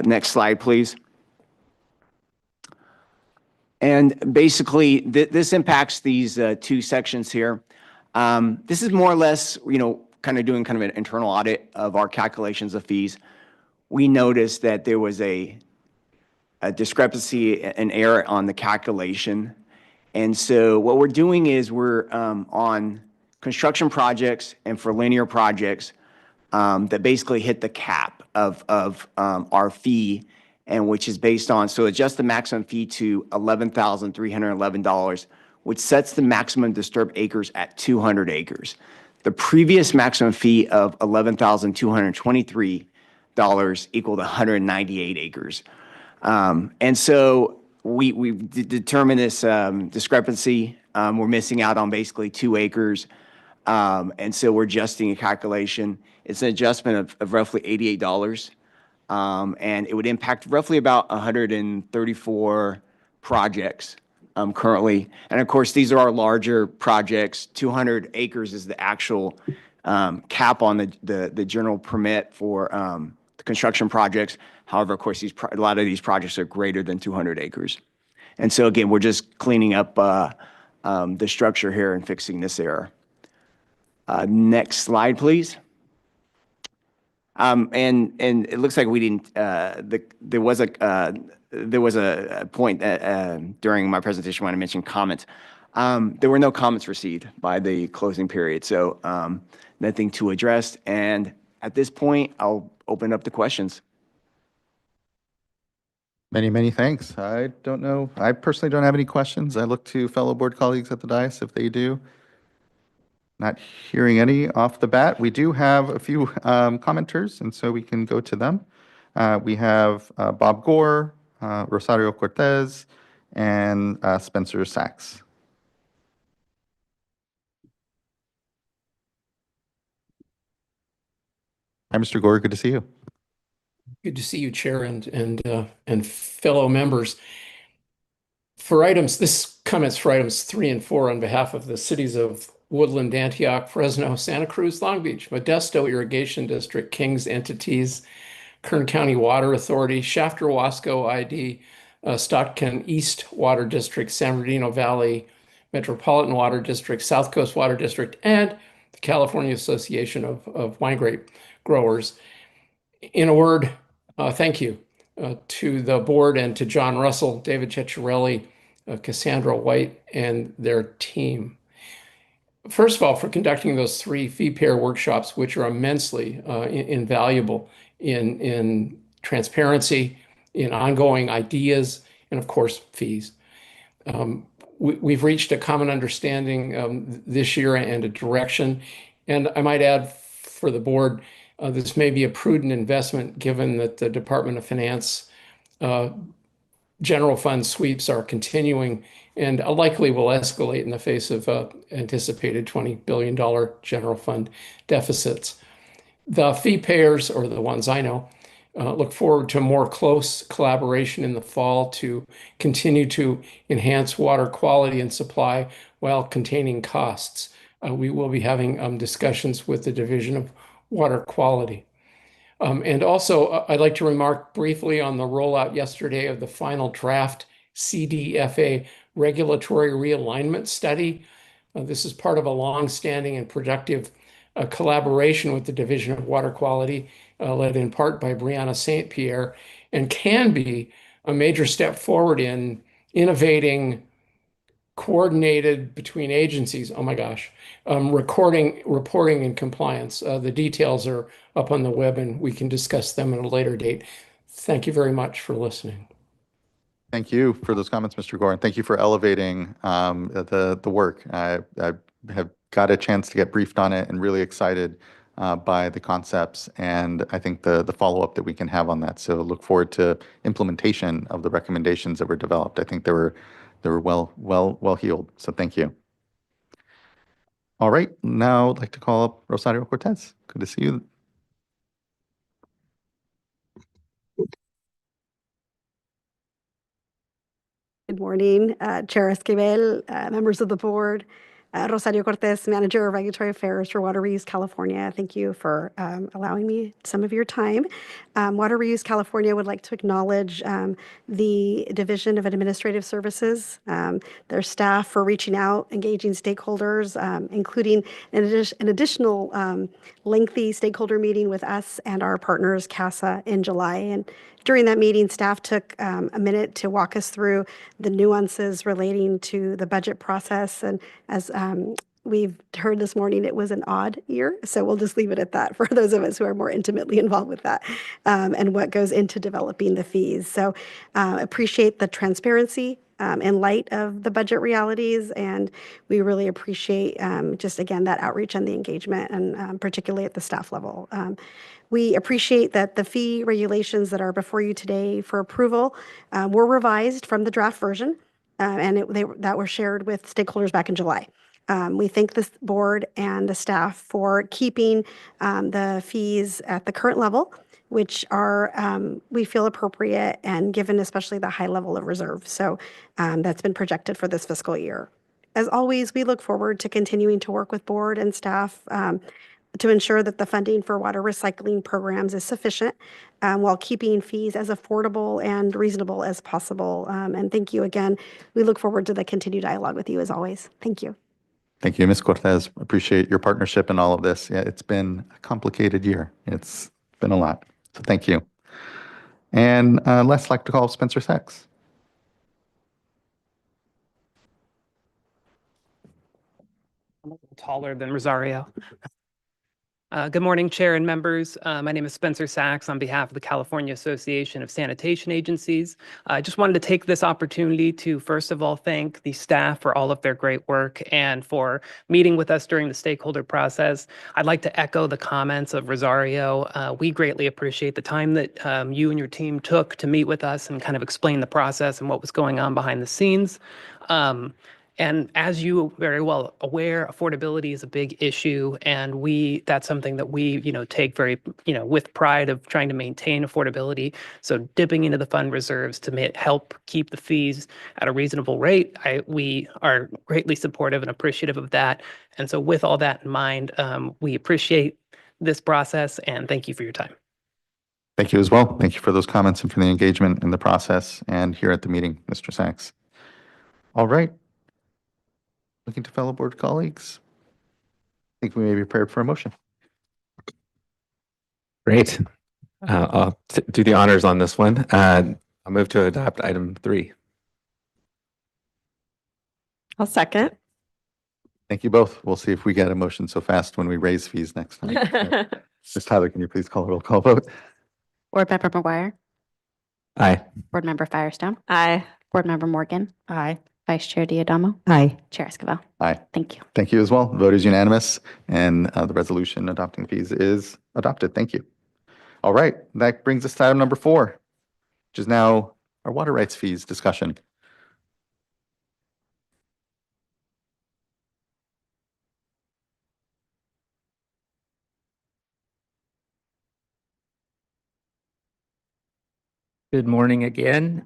Speaker 13: Next slide, please. And basically, this impacts these 2 sections here. This is more or less, you know, kind of doing kind of an internal audit of our calculations of fees. We noticed that there was a discrepancy, an error on the calculation. And so what we're doing is we're on construction projects and for linear projects that basically hit the cap of our fee, and which is based on, so adjust the maximum fee to $11,311, which sets the maximum disturbed acres at 200 acres. The previous maximum fee of $11,223 equaled 198 acres. And so we've determined this discrepancy. We're missing out on basically 2 acres. And so we're adjusting a calculation. It's an adjustment of roughly $88. And it would impact roughly about 134 projects currently. And of course, these are our larger projects. 200 acres is the actual cap on the general permit for the construction projects. However, of course, a lot of these projects are greater than 200 acres. And so again, we're just cleaning up the structure here and fixing this error. Next slide, please. And it looks like we didn't, there was a point during my presentation when I mentioned comments. There were no comments received by the closing period, so nothing to address. And at this point, I'll open up the questions.
Speaker 1: Many, many thanks. I don't know. I personally don't have any questions. I look to fellow board colleagues at the dais if they do. Not hearing any off the bat. We do have a few commenters, and so we can go to them. We have Bob Gore, Rosario Cortez, and Spencer Sachs. Hi, Mr. Gore. Good to see you.
Speaker 14: Good to see you, Chair, and fellow members. This comments for items 3 and 4 on behalf of the cities of Woodland, Antioch, Fresno, Santa Cruz, Long Beach, Modesto Irrigation District, Kings entities, Kern County Water Authority, Shafter Wasco ID, Stockton East Water District, San Bernardino Valley Metropolitan Water District, South Coast Water District, and the California Association of Wine Grape Growers. In a word, thank you to the board and to John Russell, David Ceccarelli, Cassandra White, and their team. First of all, for conducting those 3 fee pair workshops, which are immensely invaluable in transparency, in ongoing ideas, and of course, fees. We've reached a common understanding this year and a direction. And I might add for the board, this may be a prudent investment given that the Department of Finance general fund sweeps are continuing and likely will escalate in the face of anticipated $20 billion general fund deficits. The fee payers, or the ones I know, look forward to more close collaboration in the fall to continue to enhance water quality and supply while containing costs. We will be having discussions with the Division of Water Quality. And also, I'd like to remark briefly on the rollout yesterday of the final draft CDFA regulatory realignment study. This is part of a long-standing and productive collaboration with the Division of Water Quality, led in part by Brianna St. Pierre, and can be a major step forward in innovating, coordinated between agencies, oh my gosh, reporting and compliance. The details are up on the web and we can discuss them at a later date. Thank you very much for listening.
Speaker 1: Thank you for those comments, Mr. Gore, and thank you for elevating the work. I have got a chance to get briefed on it and really excited by the concepts and I think the follow-up that we can have on that. So look forward to implementation of the recommendations that were developed. I think they were well healed. So thank you. All right, now I'd like to call up Rosario Cortez. Good to see you.
Speaker 15: Good morning, Chair SWRCB, members of the board. Rosario Cortez, Manager of Regulatory Affairs for Water Reuse California. Thank you for allowing me some of your time. Water Reuse California would like to acknowledge the Division of Administrative Services, their staff for reaching out, engaging stakeholders, including an additional lengthy stakeholder meeting with us and our partners, CASA, in July. And during that meeting, staff took a minute to walk us through the nuances relating to the budget process. And as we've heard this morning, it was an odd year. So we'll just leave it at that for those of us who are more intimately involved with that and what goes into developing the fees. So appreciate the transparency in light of the budget realities. And we really appreciate just, again, that outreach and the engagement, and particularly at the staff level. We appreciate that the fee regulations that are before you today for approval were revised from the draft version, and that were shared with stakeholders back in July. We thank this board and the staff for keeping the fees at the current level, which are, we feel, appropriate and given especially the high level of reserve. So that's been projected for this fiscal year. As always, we look forward to continuing to work with board and staff to ensure that the funding for water recycling programs is sufficient while keeping fees as affordable and reasonable as possible. And thank you again. We look forward to the continued dialogue with you as always. Thank you.
Speaker 1: Thank you, Ms. Cortez. Appreciate your partnership in all of this. Yeah, it's been a complicated year. It's been a lot. So thank you. And let's like to call Spencer Sachs.
Speaker 16: I'm a little taller than Rosario. Good morning, Chair and members. My name is Spencer Sachs on behalf of the California Association of Sanitation Agencies. I just wanted to take this opportunity to, first of all, thank the staff for all of their great work and for meeting with us during the stakeholder process. I'd like to echo the comments of Rosario. We greatly appreciate the time that you and your team took to meet with us and kind of explain the process and what was going on behind the scenes. And as you are very well aware, affordability is a big issue, and that's something that we, take very, with pride of trying to maintain affordability. So dipping into the fund reserves to help keep the fees at a reasonable rate, we are greatly supportive and appreciative of that. And so with all that in mind, we appreciate this process, and thank you for your time.
Speaker 1: Thank you as well. Thank you for those comments and for the engagement in the process and here at the meeting, Mr. Sachs. All right. Looking to fellow board colleagues. I think we may be prepared for a motion.
Speaker 17: Great. I'll do the honors on this one. I'll move to adopt item 3.
Speaker 5: I'll second.
Speaker 1: Thank you both. We'll see if we get a motion so fast when we raise fees next time. Ms. Tyler, can you please call a roll call vote?
Speaker 9: Board Member McGuire?
Speaker 17: Aye.
Speaker 9: Board Member Firestone?
Speaker 5: Aye.
Speaker 9: Board Member Morgan?
Speaker 8: Aye.
Speaker 9: Vice Chair Diadamo?
Speaker 11: Aye.
Speaker 9: Chair Esquivel?
Speaker 1: Aye.
Speaker 9: Thank you.
Speaker 1: Thank you as well. Vote is unanimous, and the resolution adopting fees is adopted. Thank you. All right, that brings us to item number 4, which is now our water rights fees discussion.
Speaker 12: Good morning again.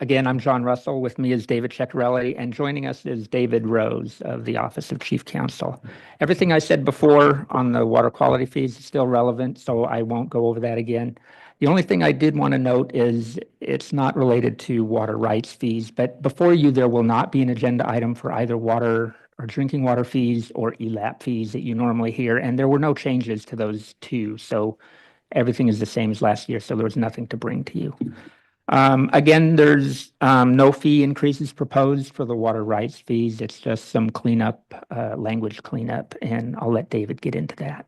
Speaker 12: Again, I'm John Russell. With me is David Ceccarelli, and joining us is David Rose of the Office of Chief Counsel. Everything I said before on the water quality fees is still relevant, so I won't go over that again. The only thing I did want to note is it's not related to water rights fees, but before you, there will not be an agenda item for either water or drinking water fees or ELAP fees that you normally hear, and there were no changes to those two, so everything is the same as last year, so there was nothing to bring to you. Again, there's no fee increases proposed for the water rights fees. It's just some cleanup, language cleanup, and I'll let David get into that.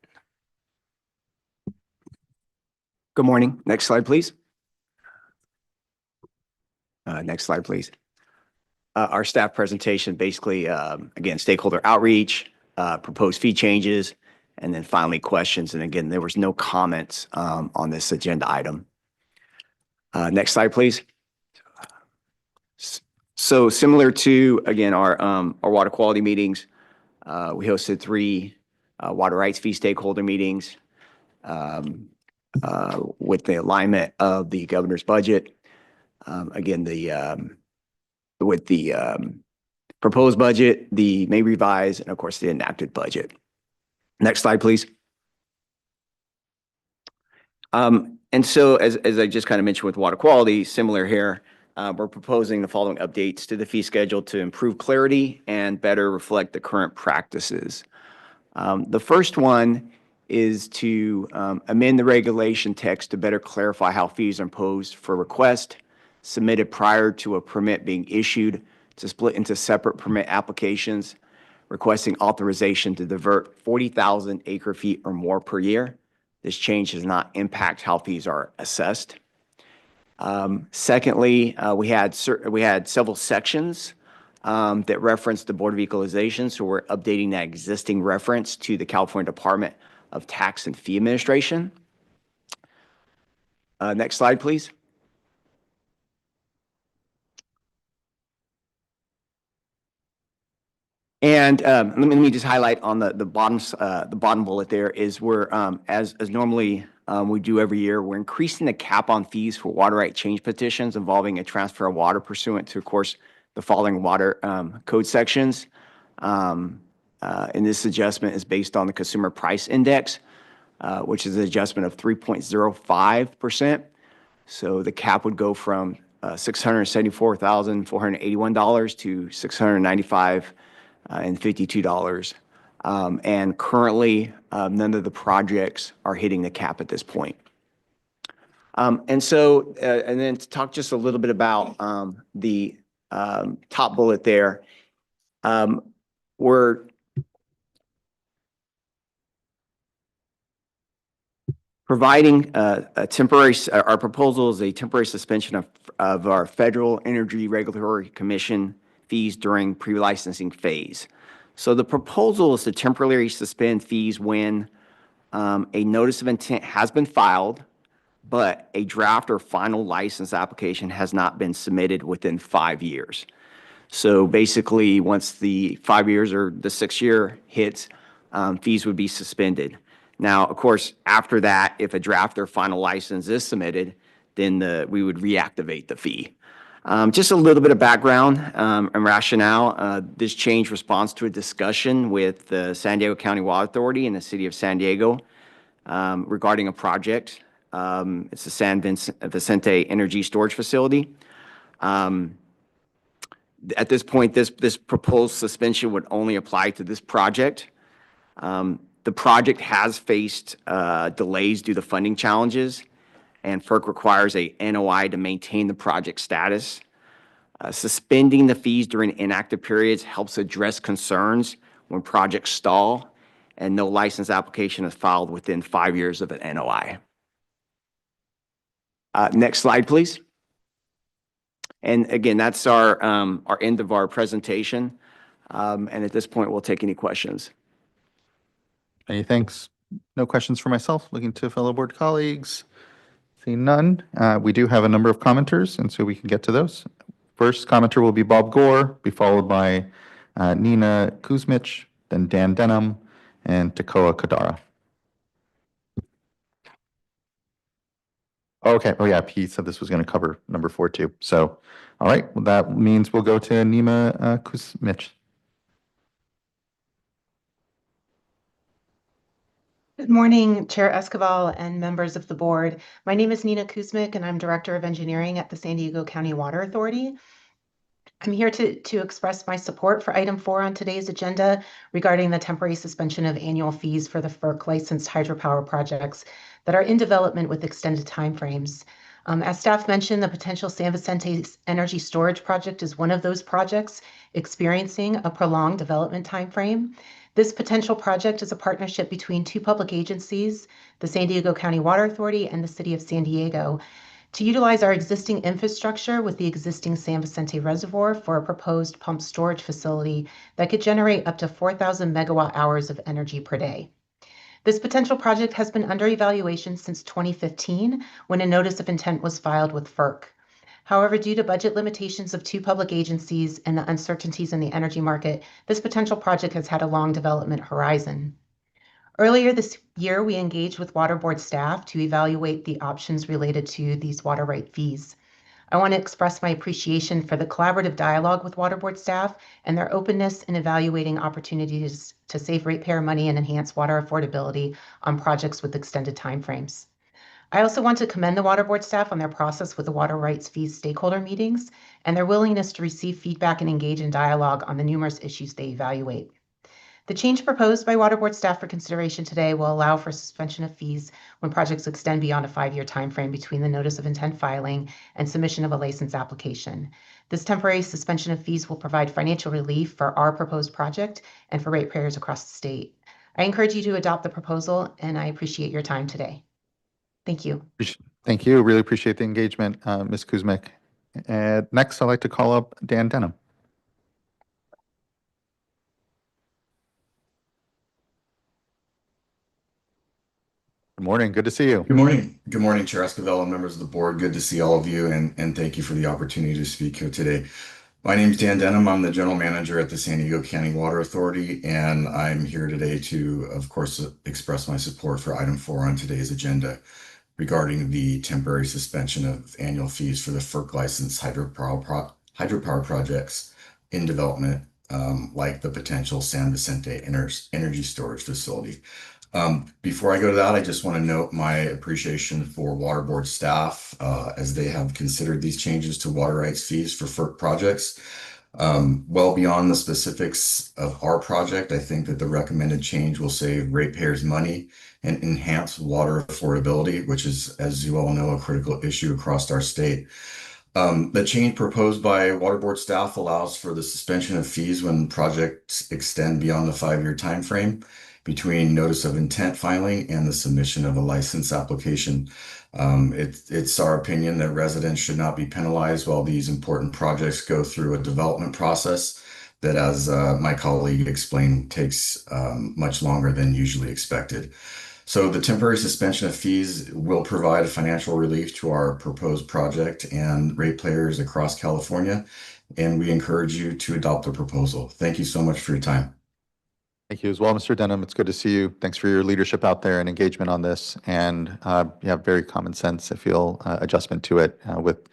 Speaker 13: Good morning. Next slide, please. Next slide, please. Our staff presentation, basically, again, stakeholder outreach, proposed fee changes, and then finally questions. And again, there was no comments on this agenda item. Next slide, please. So similar to, again, our water quality meetings, we hosted 3 water rights fee stakeholder meetings with the alignment of the governor's budget. Again, with the proposed budget, the May revised, and of course the enacted budget. Next slide, please. And so as I just kind of mentioned with water quality, similar here, we're proposing the following updates to the fee schedule to improve clarity and better reflect the current practices. The first one is to amend the regulation text to better clarify how fees are imposed for requests submitted prior to a permit being issued, to split into separate permit applications, requesting authorization to divert 40,000 acre-feet or more per year. This change does not impact how fees are assessed. Secondly, we had several sections that referenced the Board of Equalization, so we're updating that existing reference to the California Department of Tax and Fee Administration. Next slide, please. And let me just highlight on the bottom bullet there is we're as normmally we do every year, we're increasing the cap on fees for water right change petitions involving a transfer of water pursuant to, of course, the following water code sections. And this adjustment is based on the Consumer Price Index, which is an adjustment of 3.05%. So the cap would go from $674,481 to $695.52. And currently, none of the projects are hitting the cap at this point. And then to talk just a little bit about the top bullet there, we're providing a temporary, our proposal is a temporary suspension of our Federal Energy Regulatory Commission fees during pre-licensing phase. So the proposal is to temporarily suspend fees when a notice of intent has been filed, but a draft or final license application has not been submitted within 5 years. So basically, once the 5 years or the 6-year hits, fees would be suspended. Now, of course, after that, if a draft or final license is submitted, then we would reactivate the fee. Just a little bit of background and rationale. This change responds to a discussion with the San Diego County Water Authority and the City of San Diego regarding a project. It's the San Vicente Energy Storage Facility. At this point, this proposed suspension would only apply to this project. The project has faced delays due to funding challenges, and FERC requires a NOI to maintain the project status. Suspending the fees during inactive periods helps address concerns when projects stall and no license application is filed within 5 years of an NOI. Next slide, please. And again, that's our end of our presentation. And at this point, we'll take any questions.
Speaker 1: Any thanks? No questions for myself. Looking to fellow board colleagues. Seeing none. We do have a number of commenters, and so we can get to those. First commenter will be Bob Gore, be followed by Nina Kuzmich, then Dan Denham, and Takoa Kadara. Okay. Oh, yeah. He said this was going to cover number 4 too. So, all right. Well, that means we'll go to Nina Kuzmich.
Speaker 18: Good morning, Chair Escobar and members of the board. My name is Nina Kuzmich, and I'm Director of Engineering at the San Diego County Water Authority. I'm here to express my support for item 4 on today's agenda regarding the temporary suspension of annual fees for the FERC licensed hydropower projects that are in development with extended timeframes. As staff mentioned, the potential San Vicente Energy Storage Project is one of those projects experiencing a prolonged development timeframe. This potential project is a partnership between 2 public agencies, the San Diego County Water Authority and the City of San Diego, to utilize our existing infrastructure with the existing San Vicente Reservoir for a proposed pump storage facility that could generate up to 4,000 megawatt hours of energy per day. This potential project has been under evaluation since 2015, when a notice of intent was filed with FERC. However, due to budget limitations of 2 public agencies and the uncertainties in the energy market, this potential project has had a long development horizon. Earlier this year, we engaged with Water Board staff to evaluate the options related to these water right fees. I want to express my appreciation for the collaborative dialogue with Water Board staff and their openness in evaluating opportunities to save ratepayer money and enhance water affordability on projects with extended timeframes. I also want to commend the Water Board staff on their process with the water rights fees stakeholder meetings and their willingness to receive feedback and engage in dialogue on the numerous issues they evaluate. The change proposed by Water Board staff for consideration today will allow for suspension of fees when projects extend beyond a 5-year timeframe between the notice of intent filing and submission of a license application. This temporary suspension of fees will provide financial relief for our proposed project and for ratepayers across the state. I encourage you to adopt the proposal, and I appreciate your time today. Thank you.
Speaker 1: Thank you. Really appreciate the engagement, Ms. Kuzmic. And next, I'd like to call up Dan Denham. Good morning. Good to see you.
Speaker 19: Good morning. Good morning, Chair Escobar and members of the board. Good to see all of you, and thank you for the opportunity to speak here today. My name is Dan Denham. I'm the general manager at the San Diego County Water Authority, and I'm here today to, of course, express my support for item 4 on today's agenda regarding the temporary suspension of annual fees for the FERC licensed hydropower projects in development, like the potential San Vicente energy storage facility. Before I go to that, I just want to note my appreciation for Water Board staff as they have considered these changes to water rights fees for FERC projects. Well beyond the specifics of our project, I think that the recommended change will save ratepayers money and enhance water affordability, which is, as you all know, a critical issue across our state. The change proposed by Water Board staff allows for the suspension of fees when projects extend beyond the 5-year timeframe between notice of intent filing and the submission of a license application. It's our opinion that residents should not be penalized while these important projects go through a development process that, as my colleague explained, takes much longer than usually expected. So the temporary suspension of fees will provide financial relief to our proposed project and ratepayers across California, and we encourage you to adopt the proposal. Thank you so much for your time.
Speaker 1: Thank you as well, Mr. Denham. It's good to see you. Thanks for your leadership out there and engagement on this. And you have very common sense, I feel, adjustment to it with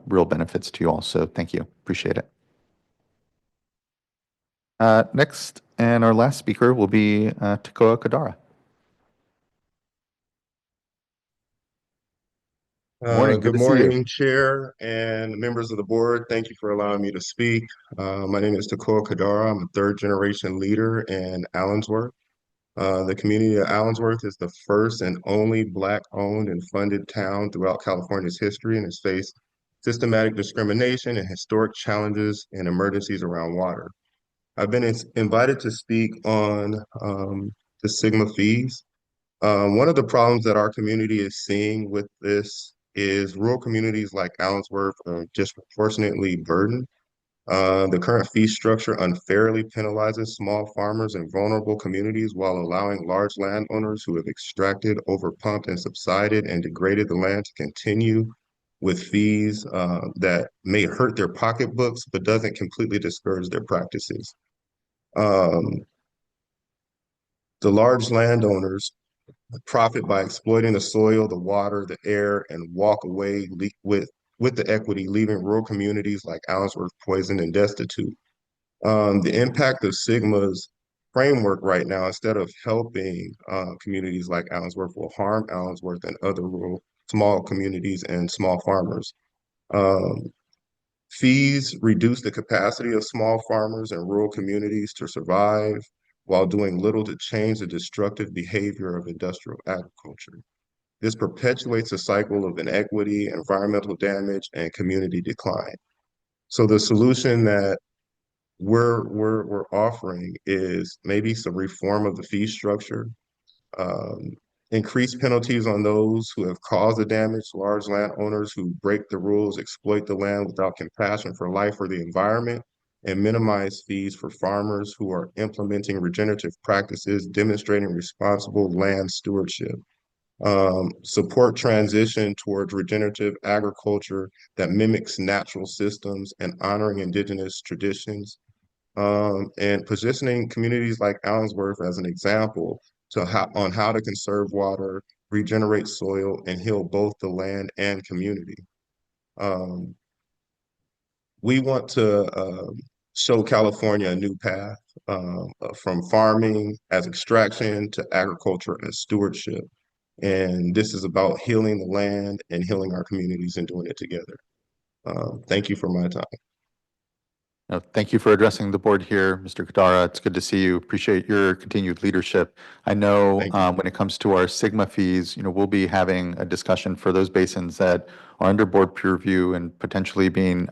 Speaker 1: real benefits to you all. So thank you. Appreciate it. Next, and our last speaker will be Tekoa Kadara.
Speaker 20: Good morning, Chair and members of the board. Thank you for allowing me to speak. My name is Tekoa Kadara. I'm a third-generation leader in Allensworth. The community of Allensworth is the first and only Black-owned and funded town throughout California's history and has faced systematic discrimination and historic challenges and emergencies around water. I've been invited to speak on the Sigma fees. One of the problems that our community is seeing with this is rural communities like Allensworth are disproportionately burdened. The current fee structure unfairly penalizes small farmers and vulnerable communities while allowing large landowners who have extracted, overpumped, and subsided and degraded the land to continue with fees that may hurt their pocketbooks but doesn't completely discourage their practices. The large landowners profit by exploiting the soil, the water, the air, and walk away with the equity, leaving rural communities like Allensworth poisoned and destitute. The impact of Sigma's framework right now, instead of helping communities like Allensworth, will harm Allensworth and other rural small communities and small farmers. Fees reduce the capacity of small farmers and rural communities to survive while doing little to change the destructive behavior of industrial agriculture. This perpetuates a cycle of inequity, environmental damage, and community decline. So the solution that we're offering is maybe some reform of the fee structure, increase penalties on those who have caused the damage, large landowners who break the rules, exploit the land without compassion for life or the environment, and minimize fees for farmers who are implementing regenerative practices, demonstrating responsible land stewardship. Support transition towards regenerative agriculture that mimics natural systems and honoring indigenous traditions, and positioning communities like Allensworth as an example on how to conserve water, regenerate soil, and heal both the land and community. We want to show California a new path from farming as extraction to agriculture as stewardship. And this is about healing the land and healing our communities and doing it together. Thank you for my time.
Speaker 1: Thank you for addressing the board here, Mr. Kadara. It's good to see you. Appreciate your continued leadership. I know when it comes to our Sigma fees, we'll be having a discussion for those basins that are under board peer review and potentially being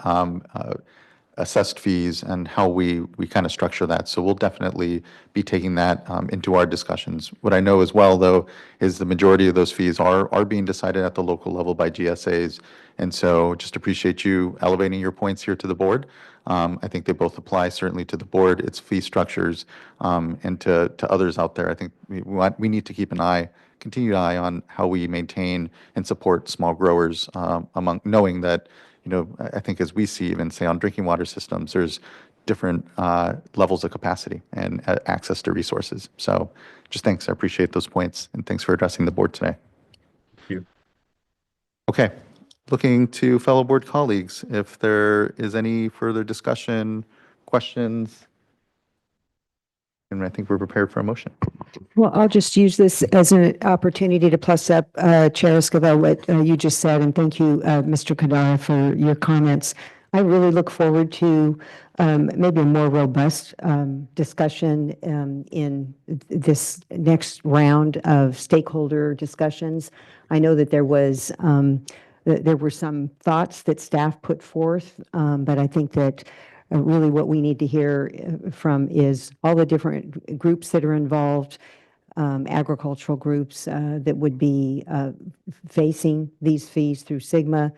Speaker 1: assessed fees and how we kind of structure that. So we'll definitely be taking that into our discussions. What I know as well, though, is the majority of those fees are being decided at the local level by GSAs. And so just appreciate you elevating your points here to the board. I think they both apply certainly to the board, its fee structures, and to others out there. I think we need to keep continued eye on how we maintain and support small growers among knowing that, I think as we see even say on drinking water systems, there's different levels of capacity and access to resources. So just thanks. I appreciate those points and thanks for addressing the board today.
Speaker 20: Thank you.
Speaker 1: Okay. Looking to fellow board colleagues, if there is any further discussion, questions, and I think we're prepared for a motion.
Speaker 11: Well, I'll just use this as an opportunity to plus up Chair Escobar, what you just said, and thank you, Mr. Kadara, for your comments. I really look forward to maybe a more robust discussion in this next round of stakeholder discussions. I know that there were some thoughts that staff put forth, but I think that really what we need to hear from is all the different groups that are involved, agricultural groups that would be facing these fees through SGMA,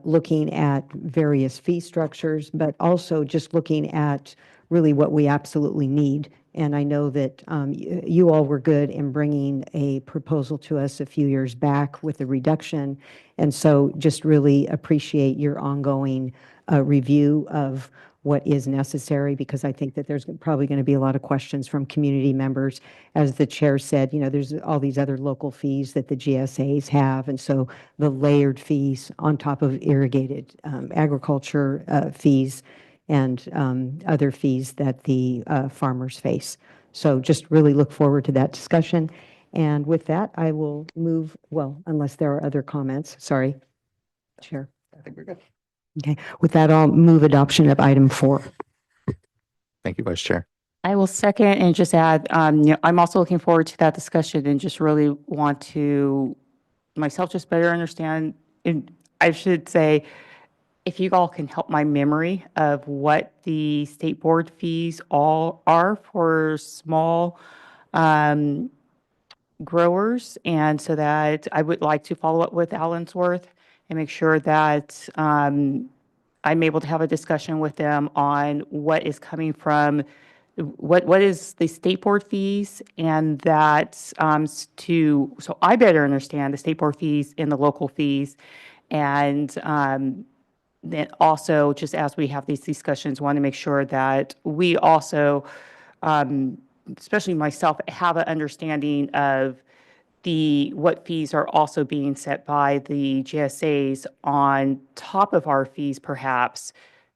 Speaker 11: looking at various fee structures, but also just looking at really what we absolutely need. And I know that you all were good in bringing a proposal to us a few years back with a reduction. And so just really appreciate your ongoing review of what is necessary, because I think that there's probably going to be a lot of questions from community members. As the chair said, there's all these other local fees that the GSAs have. And so the layered fees on top of irrigated agriculture fees and other fees that the farmers face. So just really look forward to that discussion. And with that, I will move, well, unless there are other comments, sorry, Chair.
Speaker 1: I think we're good.
Speaker 11: Okay, with that, I'll move adoption of item 4.
Speaker 1: Thank you, Vice Chair.
Speaker 8: I will second and just add, I'm also looking forward to that discussion and just really want to myself just better understand, and I should say, if you all can help my memory of what the state board fees all are for small growers, and so that I would like to follow up with Allensworth and make sure that I'm able to have a discussion with them on what is coming from, what is the state board fees, and that so I better understand the state board fees and the local fees, and then also just as we have these discussions, want to make sure that we also, especially myself, have an understanding of what fees are also being set by the GSAs on top of our fees, perhaps,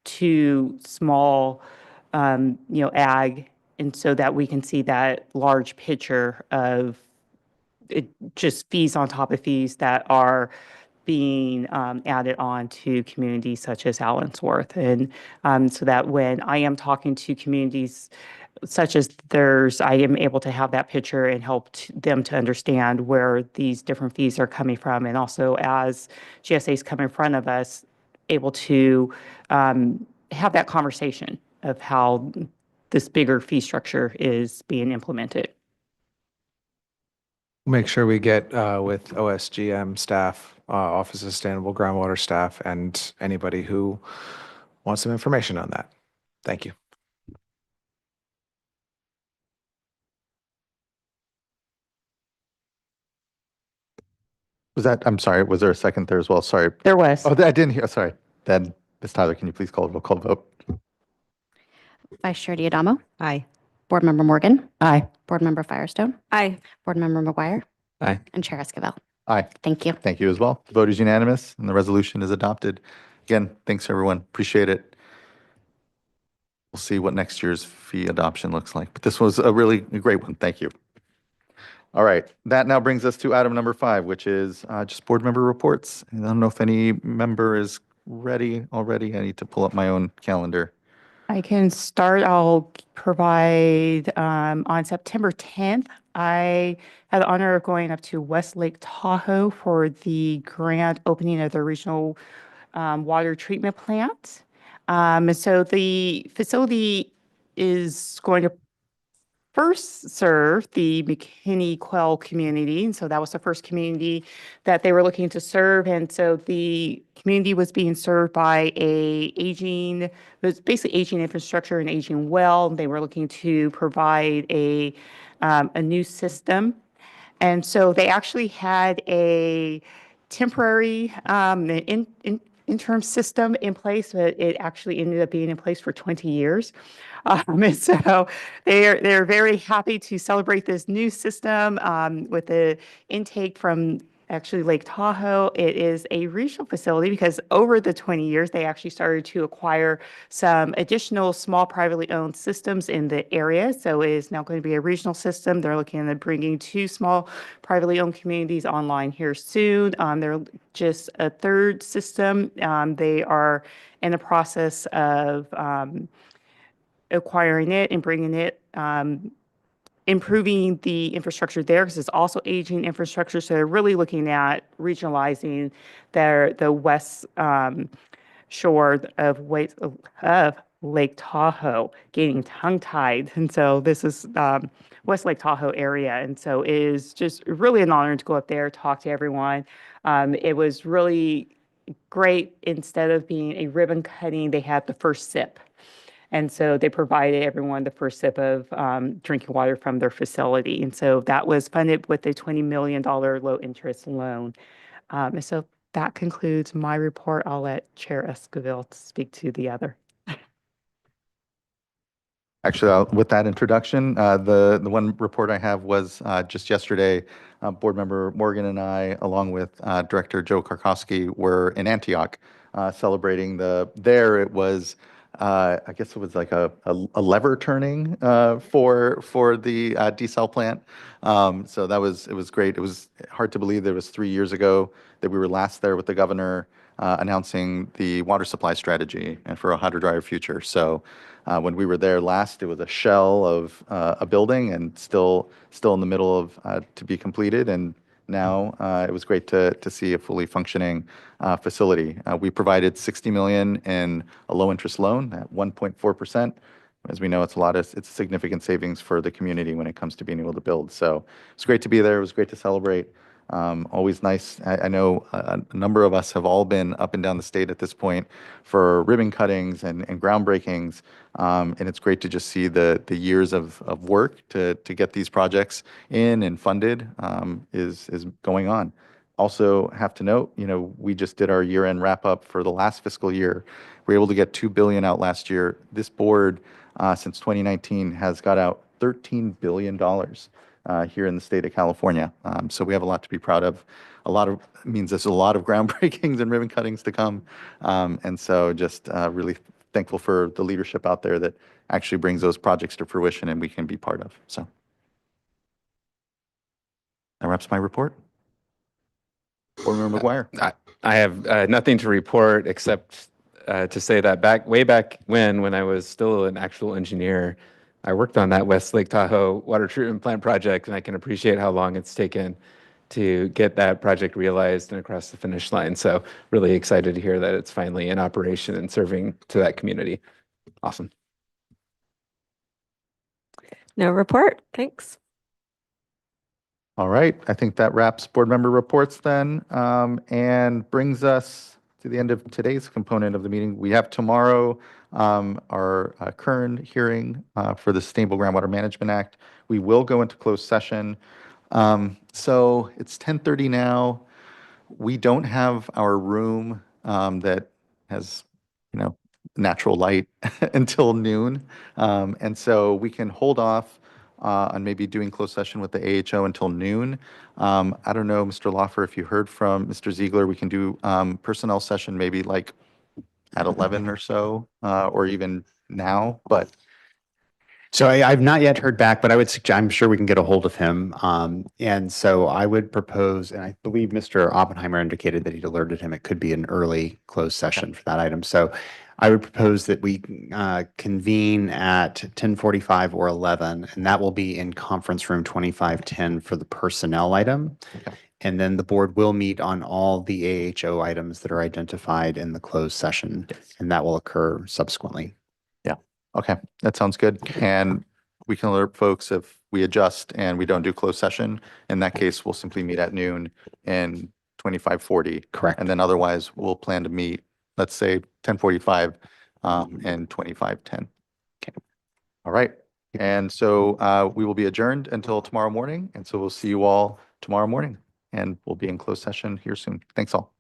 Speaker 8: to small, ag, and so that we can see that large picture of just fees on top of fees that are being added on to communities such as Allensworth. And so that when I am talking to communities such as theirs, I am able to have that picture and help them to understand where these different fees are coming from. And also as GSAs come in front of us, able to have that conversation of how this bigger fee structure is being implemented.
Speaker 21: Make sure we get with OSGM staff, Office of Sustainable Groundwater staff, and anybody who wants some information on that. Thank you.
Speaker 1: I'm sorry, was there a second there as well? Sorry.
Speaker 8: There was.
Speaker 1: Oh, I didn't hear. Sorry. Then, Ms. Tyler, can you please call the vote?
Speaker 9: Vice Chair Diadamo?
Speaker 11: Aye.
Speaker 9: Board Member Morgan?
Speaker 8: Aye.
Speaker 9: Board Member Firestone?
Speaker 5: Aye.
Speaker 9: Board Member McGuire?
Speaker 17: Aye.
Speaker 9: And Chair Esquivel?
Speaker 1: Aye.
Speaker 9: Thank you.
Speaker 1: Thank you as well. The vote is unanimous and the resolution is adopted. Again, thanks everyone. Appreciate it. We'll see what next year's fee adoption looks like. But this was a really great one. Thank you. All right. That now brings us to item number 5, which is just board member reports. And I don't know if any member is ready already. I need to pull up my own calendar.
Speaker 8: I can start. I'll provide on September 10th. I had the honor of going up to Westlake Tahoe for the grand opening of the regional water treatment plant. So the facility is going to first serve the McKinney-Quell community. And so that was the first community that they were looking to serve. And so the community was being served by it was basically aging infrastructure and aging well. They were looking to provide a new system. And so they actually had a temporary interim system in place, but it actually ended up being in place for 20 years. And so they're very happy to celebrate this new system with the intake from actually Lake Tahoe. It is a regional facility because over the 20 years, they actually started to acquire some additional small privately owned systems in the area. So it is now going to be a regional system. They're looking at bringing 2 small privately owned communities online here soon. They're just a third system. They are in the process of acquiring it and bringing it, improving the infrastructure there because it's also aging infrastructure. So they're really looking at regionalizing the west shore of Lake Tahoe, getting tongue-tied. And so this is West Lake Tahoe area. And so it is just really an honor to go up there, talk to everyone. It was really great. Instead of being a ribbon cutting, they had the first sip. And so they provided everyone the first sip of drinking water from their facility. And so that was funded with a $20 million low interest loan. And so that concludes my report. I'll let Chair Esquivel speak to the other.
Speaker 1: Actually, with that introduction, the one report I have was just yesterday, Board Member Morgan and I, along with Director Joe Karkowski, were in Antioch celebrating it was, I guess it was like a lever turning for the desal plant. So it was great. It was hard to believe that it was 3 years ago that we were last there with the governor announcing the water supply strategy and for a hotter, drier future. So when we were there last, it was a shell of a building and still in the middle of to be completed. And now it was great to see a fully functioning facility. We provided $60 million in a low interest loan at 1.4%. As we know, it's a significant savings for the community when it comes to being able to build. So it's great to be there. It was great to celebrate. Always nice. I know a number of us have all been up and down the state at this point for ribbon cuttings and groundbreakings. And it's great to just see the years of work to get these projects in and funded is going on. Also have to note, we just did our year-end wrap-up for the last fiscal year. We were able to get $2 billion out last year. This board, since 2019, has got out $13 billion here in the state of California. So we have a lot to be proud of. Means there's a lot of groundbreakings and ribbon cuttings to come. And so just really thankful for the leadership out there that actually brings those projects to fruition and we can be part of. So that wraps my report. Board Member McGuire.
Speaker 17: I have nothing to report except to say that way back when I was still an actual engineer, I worked on that West Lake Tahoe water treatment plant project, and I can appreciate how long it's taken to get that project realized and across the finish line. So really excited to hear that it's finally in operation and serving to that community. Awesome.
Speaker 5: No report. Thanks.
Speaker 1: All right. I think that wraps board member reports then and brings us to the end of today's component of the meeting. We have tomorrow our current hearing for the Sustainable Groundwater Management Act. We will go into closed session. So it's 10:30 now. We don't have our room that has, natural light until noon. And so we can hold off on maybe doing closed session with the AHO until noon. I don't know, Mr. Loffer, if you heard from Mr. Ziegler, we can do personnel session maybe like at 11 or so, or even now, but.
Speaker 10: So I've not yet heard back, but I'm sure we can get a hold of him. And so I would propose, and I believe Mr. Oppenheimer indicated that he'd alerted him it could be an early closed session for that item. So I would propose that we convene at 10:45 or 11, and that will be in conference room 2510 for the personnel item. Okay. And then the board will meet on all the AHO items that are identified in the closed session, and that will occur subsequently.
Speaker 1: Yeah. Okay, that sounds good. And we can alert folks if we adjust and we don't do closed session. In that case, we'll simply meet at noon in 2540.
Speaker 10: Correct.
Speaker 1: And then otherwise, we'll plan to meet, let's say 1045 and 2510.
Speaker 10: Okay.
Speaker 1: All right. And so we will be adjourned until tomorrow morning. And so we'll see you all tomorrow morning, and we'll be in closed session here soon. Thanks all.